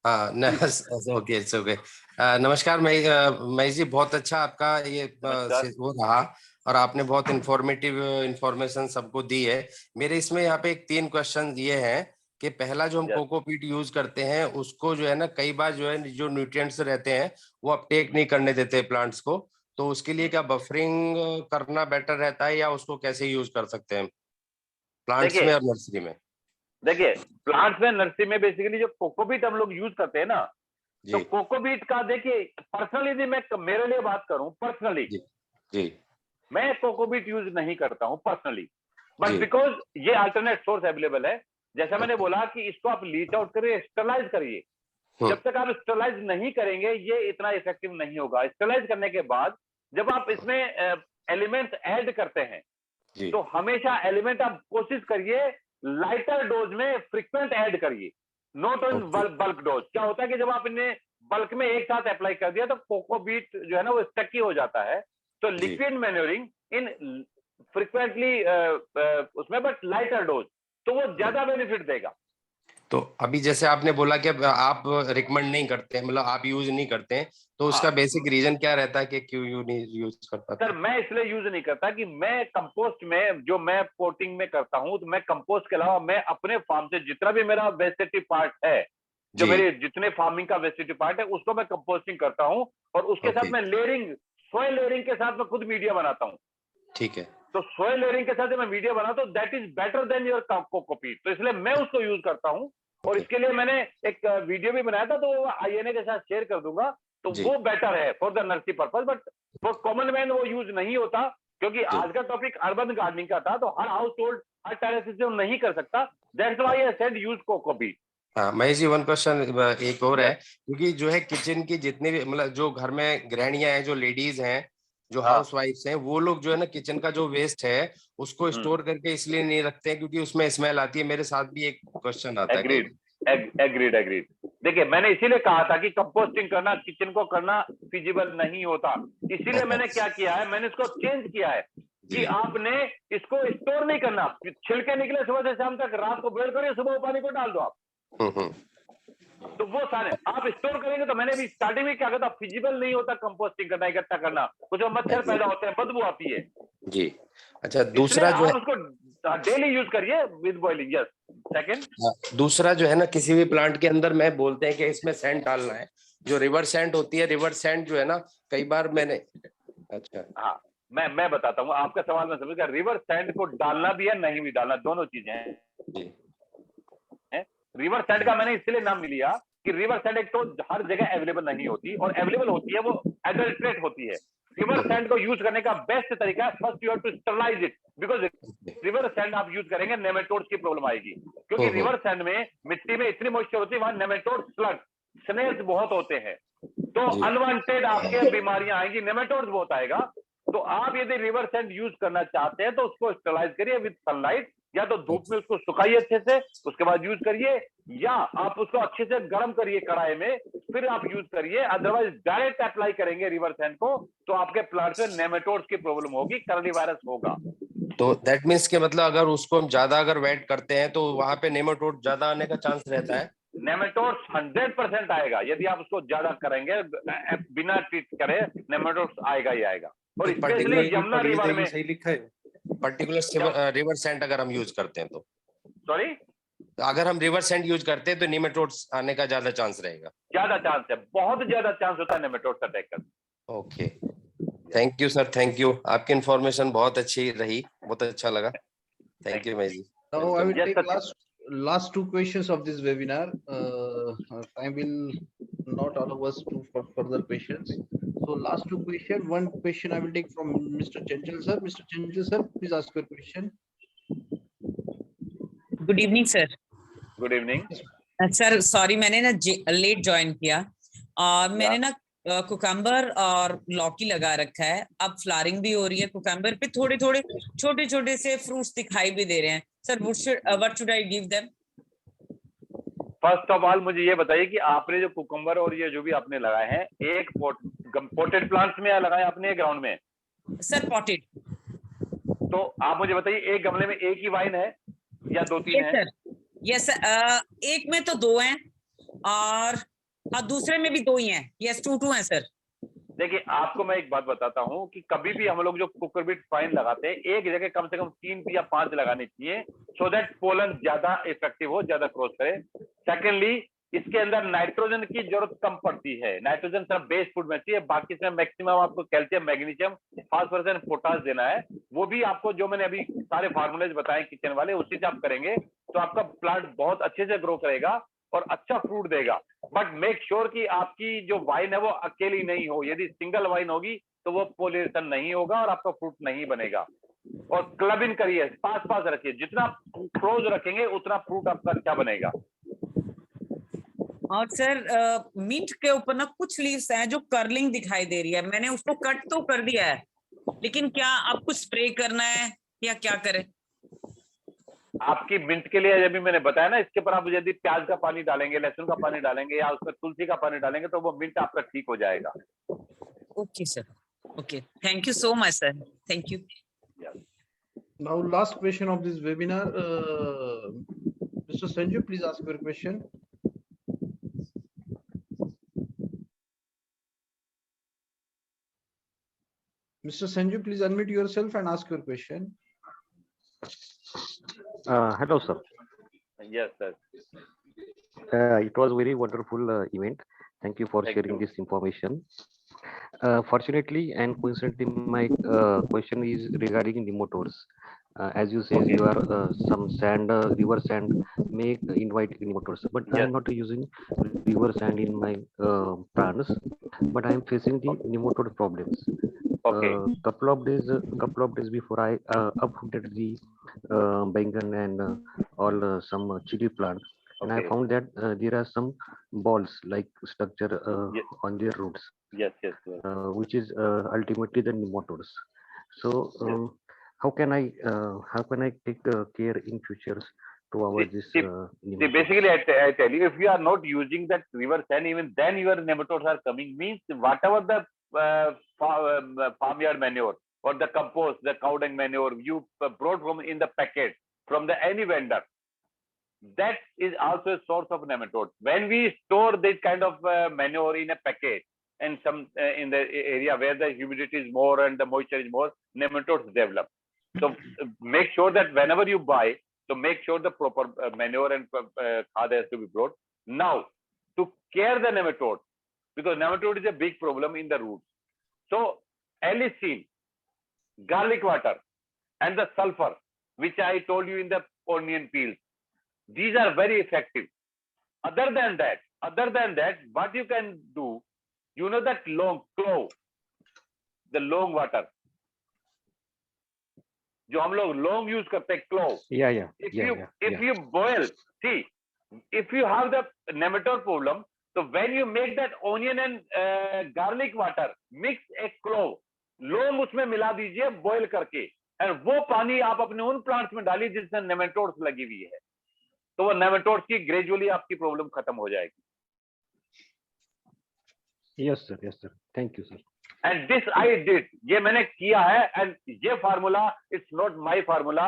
हाँ okay it's okay नमस्कार महेश जी, बहुत अच्छा आपका ये वो रहा और आपने बहुत इंफॉर्मेटिव इंफॉर्मेशन सबको दी है. मेरे इसमें यहाँ पे 3 क्वेश्चन ये हैं कि पहला जो हम Yes. कोकोपीट यूज करते हैं उसको जो है ना कई बार जो है जो न्यूट्रिएंट्स रहते हैं वो अपटेक नहीं करने देते प्लांट्स को, तो उसके लिए क्या बफरिंग करना बेटर रहता है या उसको कैसे यूज कर सकते हैं प्लांट्स में और नर्सरी में? देखिए, प्लांट्स में, नर्सरी में बेसिकली जो कोकोपीट हम लोग यूज करते हैं ना, तो कोकोपीट का देखिए पर्सनली मैं मेरे लिए बात करूं, पर्सनली जी मैं कोकोपीट यूज नहीं करता हूं पर्सनली, बट जी। बिकॉज ये अल्टरनेट सोर्स अवेलेबल है. जैसा मैंने बोला कि इसको आप लीच आउट करिए, स्टरलाइज करिए. जब तक आप स्टरलाइज नहीं करेंगे ये इतना इफेक्टिव नहीं होगा. स्टरलाइज करने के बाद जब आप इसमें एलिमेंट्स ऐड करते हैं जी तो हमेशा एलिमेंट आप कोशिश करिए लाइटर डोज में फ्रीक्वेंट ऐड करिए, नॉट ऑन बल्क डोज. क्या होता है कि जब आप इन्हें बल्क में एक साथ अप्लाई कर दिया तो कोकोपीट जो है ना वो स्टकी हो जाता है. तो लिक्विड मैन्योरिंग इन फ्रीक्वेंटली उसमें, बट लाइटर डोज, तो वो ज्यादा बेनिफिट देगा. तो अभी जैसे आपने बोला कि आप रिकमेंड नहीं करते, मतलब आप यूज नहीं करते हैं, तो उसका बेसिक रीजन क्या रहता है कि क्यों यू नहीं यूज करता? सर मैं इसलिए यूज नहीं करता कि मैं कंपोस्ट में जो मैं पोटिंग में करता हूं, तो मैं कंपोस्ट के अलावा मैं अपने फार्म से जितना भी मेरा वेजिटेटिव पार्ट है, जो मेरे जितने फार्मिंग का वेजिटेटिव पार्ट है, उसको मैं कंपोस्टिंग करता हूं और उसके साथ मैं लेयरिंग, सॉइल लेयरिंग के साथ मैं खुद मीडिया बनाता हूं. ठीक है. तो सॉइल लेयरिंग के साथ जब मैं मीडिया बनाता हूं, that is better than your cocopeat. तो इसलिए मैं उसको यूज करता हूं और इसके लिए मैंने एक वीडियो भी बनाया था, तो वो INA के साथ शेयर कर दूंगा. तो वो बेटर है for the nursery purpose, but for common man वो यूज नहीं होता, क्योंकि आज का टॉपिक अर्बन गार्डनिंग का था, तो हर हाउस होल्ड, हर टेरेस से नहीं कर सकता. That's why I said use cocopeat. हाँ महेश जी, 1 क्वेश्चन एक और है, क्योंकि जो है किचन की जितने भी, मतलब जो घर में गृहिणियां हैं, जो लेडीज हैं, जो हाउस वाइफ्स हैं, वो लोग जो है ना किचन का जो वेस्ट है उसको स्टोर करके इसलिए नहीं रखते हैं क्योंकि उसमें स्मेल आती है. मेरे साथ भी एक क्वेश्चन आता है. एग्रीड. देखिए, मैंने इसीलिए कहा था कि कंपोस्टिंग करना, किचन को करना फिजिबल नहीं होता. इसीलिए मैंने क्या किया है, मैंने इसको चेंज किया है कि आपने इसको स्टोर नहीं करना. छिलके निकले सुबह से शाम तक, रात को बॉयल करिए, सुबह वो पानी को डाल दो आप. तो वो सारे आप स्टोर करेंगे. तो मैंने भी स्टार्टिंग में क्या कहता, फिजिबल नहीं होता कंपोस्टिंग करना, इकट्ठा करना, कुछ मच्छर पैदा होते हैं, बदबू आती है जी. अच्छा, दूसरा जो है, उसको डेली यूज करिए विद बॉइलिंग. यस. सेकंड, दूसरा जो है ना, किसी भी प्लांट के अंदर में बोलते हैं कि इसमें सैंड डालना है, जो रिवर सैंड होती है. रिवर सैंड जो है ना, कई बार मैंने, अच्छा हाँ मैं बताता हूँ आपका सवाल में समझ गया. रिवर सैंड को डालना भी है, नहीं भी डालना, दोनों चीजें हैं. रिवर सैंड का मैंने इसलिए नाम लिया कि रिवर सैंड एक तो हर जगह अवेलेबल नहीं होती, और अवेलेबल होती है वो एडल्ट्रेट होती है. रिवर सैंड को यूज करने का बेस्ट तरीका है, first you have to sterilise it, because river sand आप यूज करेंगे नेमेटोड्स की प्रॉब्लम आएगी, क्योंकि रिवर सैंड में मिट्टी में इतनी मॉइस्चर होती है, वहां नेमेटोड स्लग स्नेल्स बहुत होते हैं, तो अनवांटेड आपके बीमारियां आएंगी, नेमेटोड्स बहुत आएगा. तो आप यदि रिवर सैंड यूज करना चाहते हैं तो उसको स्टरलाइज करिए विद सनलाइट, या तो धूप में उसको सुखाइए अच्छे से, उसके बाद यूज करिए, या आप उसको अच्छे से गर्म करिए कढ़ाई में, फिर आप यूज करिए। अदरवाइज डायरेक्ट अप्लाई करेंगे रिवर सैंड को तो आपके प्लांट में नेमेटोड्स की प्रॉब्लम होगी, कर्ली वायरस होगा। तो दैट मीन्स के मतलब अगर उसको हम ज्यादा अगर वेट करते हैं तो वहां पे नेमाटोड ज्यादा आने का चांस रहता है? नेमेटोड्स 100% आएगा यदि आप उसको ज्यादा करेंगे, बिना ट्रीट करे नेमेटोड्स आएगा ही आएगा। और स्पेशली यमुना रिवर में सही लिखा है। पर्टिकुलर रिवर सैंड अगर हम यूज करते हैं तो, सॉरी, अगर हम रिवर सैंड यूज करते हैं तो नेमाटोड्स आने का ज्यादा चांस रहेगा? ज्यादा चांस है, बहुत ज्यादा चांस होता है नेमेटोड्स अटैक का। Okay, thank you sir, thank you. आपकी इंफॉर्मेशन बहुत अच्छी रही, बहुत अच्छा लगा। Thank you Mahesh ji. Now I will Yes, take sir. last two questions of this webinar. Time will not allow us to for further questions. So last two questions. One question I will take from Mr. Chanchal sir. Mr. Chanchal sir, please ask your question. Good evening sir. Good evening sir sorry, मैंने ना late join किया और मैंने ना cucumber और लौकी लगा रखा है। अब फ्लावरिंग भी हो रही है, कुकम्बर पे थोड़े थोड़े छोटे छोटे से फ्रूट्स दिखाई भी दे रहे हैं। Sir what should I give them? First of all मुझे ये बताइए कि आपने जो कुकुम्बर और ये जो भी आपने लगाए हैं, एक पोटेड प्लांट्स में लगाए आपने ग्राउंड में? Sir potted. तो आप मुझे बताइए, एक गमले में एक ही वाइन है या दो तीन है? यस सर, एक में तो दो हैं और दूसरे में भी दो ही हैं। यस, टू हैं सर। देखिए आपको मैं एक बात बताता हूँ कि कभी भी हम लोग जो कुकुरबिट फाइन लगाते हैं, एक जगह कम से कम 3 या 5 लगाने चाहिए, सो दैट पोलन ज्यादा इफेक्टिव हो, ज्यादा क्रॉस करे। सेकेंडली, इसके अंदर नाइट्रोजन की जरूरत कम पड़ती है। नाइट्रोजन सिर्फ बेस फूड में चाहिए, बाकी इसमें मैक्सिमम आपको calcium, magnesium, phosphorus and potash देना है। वो भी आपको जो मैंने अभी सारे फार्मूलेज बताए किचन वाले, उसी से आप करेंगे तो आपका प्लांट बहुत अच्छे से ग्रो करेगा और अच्छा फ्रूट देगा। बट मेक श्योर कि आपकी जो वाइन है वो अकेली नहीं हो। यदि सिंगल वाइन होगी तो वो पोलिनेशन नहीं होगा और आपका फ्रूट नहीं बनेगा। और क्लबिंग करिए, पास पास रखिए, जितना क्लोज रखेंगे उतना फ्रूट आपका अच्छा बनेगा। और सर मिंट के ऊपर ना कुछ लीव्स हैं जो कर्लिंग दिखाई दे रही है। मैंने उसको कट तो कर दिया है, लेकिन क्या आप कुछ स्प्रे करना है या क्या करें? आपकी मिंट के लिए अभी मैंने बताया ना, इसके ऊपर आप यदि प्याज का पानी डालेंगे, लहसुन का पानी डालेंगे या उसमें तुलसी का पानी डालेंगे तो वो मिंट आपका ठीक हो जाएगा। Okay sir, okay, thank you so much sir, thank you. Now last question of this webinar, Mr. Sanju, please ask your question. Mr. Sanju, please unmute yourself and ask your question. Hello, sir. Yes, sir. It was very wonderful event. Thank you for sharing this information. Fortunately and coincidentally, my question is regarding nematodes. As you say, you are some sand, river sand may invite nematodes, but I am not using river sand in my plants, but I am facing the nematode problems. Couple of days before I uprooted the bangan and all some chili plant, and I found that there are some balls like structure on their roots. Yes. Which is ultimately the nematodes. So how can I take care in futures to avoid this? Basically, I tell you, if you are not using that river sand, even then your nematodes are coming. Means whatever the farmyard manure or the compost, the cow dung manure you brought from in the packet from the any vendor, that is also a source of nematodes. When we store this kind of manure in a packet and some in the area where the humidity is more and the moisture is more, nematodes develop. So make sure that whenever you buy, so make sure the proper manure and khad has to be brought. Now, to care the nematode, because nematode is a big problem in the roots. So allicin, garlic water, and the sulfur, which I told you in the onion peels, these are very effective. Other than that, what you can do, you know that long clove, the long water, जो हम लोग long use करते हैं clove. If you boil, see, if you have the nematode problem, so when you make that onion and garlic water, mix a clove लोम उसमें मिला दीजिए boil करके, and वो पानी आप अपने उन प्लांट्स में डालिए जिसमें नेमेटोड्स लगी हुई है, तो वो नेमेटोड्स की ग्रेजुअली आपकी प्रॉब्लम खत्म हो जाएगी। Yes, sir. Yes, sir. Thank you, sir. And this I did, ये मैंने किया है, एंड ये formula it's not my formula,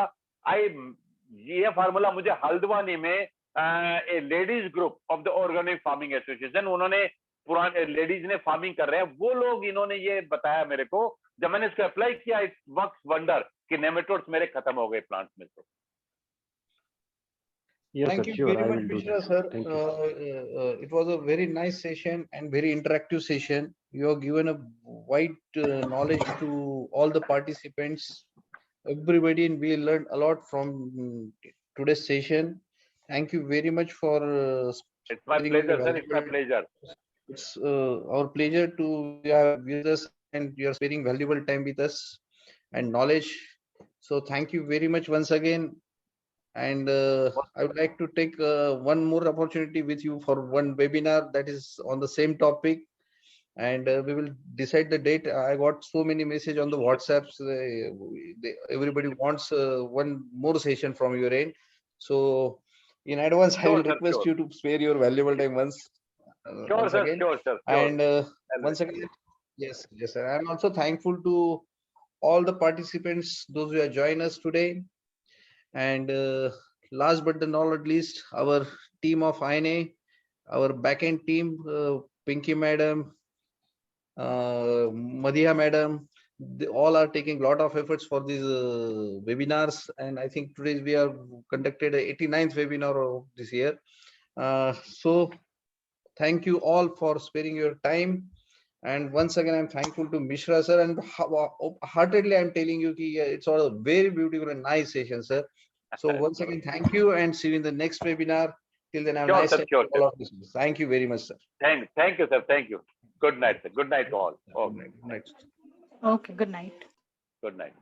ये फार्मूला मुझे हल्द्वानी में a ladies group of the organic farming association, उन्होंने पुराने लेडीज ने फार्मिंग कर रहे हैं, वो लोग इन्होंने ये बताया मेरे को, जब मैंने इसको अप्लाई किया, इट वर्क्स वंडर कि नेमेटोड्स मेरे खत्म हो गए प्लांट्स में से। Yes, Thank sir. you Sure, very I much, will do Mishra that. sir. Thank you. It was a very nice session and very interactive session. You have given a wide knowledge to all the participants. Everybody, and we learned a lot from today's session. Thank you very much for It's my sparing your pleasure, sir. It's my valuable- pleasure. It's our pleasure to have with us, and you are sparing valuable time with us and knowledge. So thank you very much once again. And I would like to take one more opportunity with you for one webinar that is on the same topic, and we will decide the date. I got so many messages on the WhatsApps. Everybody wants one more session from your end. So in advance, I Sure, will sir, request sure. you to spare your valuable time once. Sure, Once sir. again. Sure, sir. Sure. And once again, yes, yes, sir. I'm also thankful to all the participants, those who have joined us today. And last but not least, our team of INA, our backend team, Pinky madam, Madhya madam, they all are taking a lot of efforts for these webinars. And I think today we have conducted a 89th webinar of this year. So thank you all for sparing your time. And once again, I'm thankful to Mishra sir, and heartedly I'm telling you, it's all a very beautiful and nice session, sir. So once again, thank you, and see you in the next webinar. Till then, have a Sure, nice sir, day sure, to all of you. Thank you very much, sir. Thank you, sir. Thank you. Good night, sir. Good night to all. Good night. Okay, good night. Good night.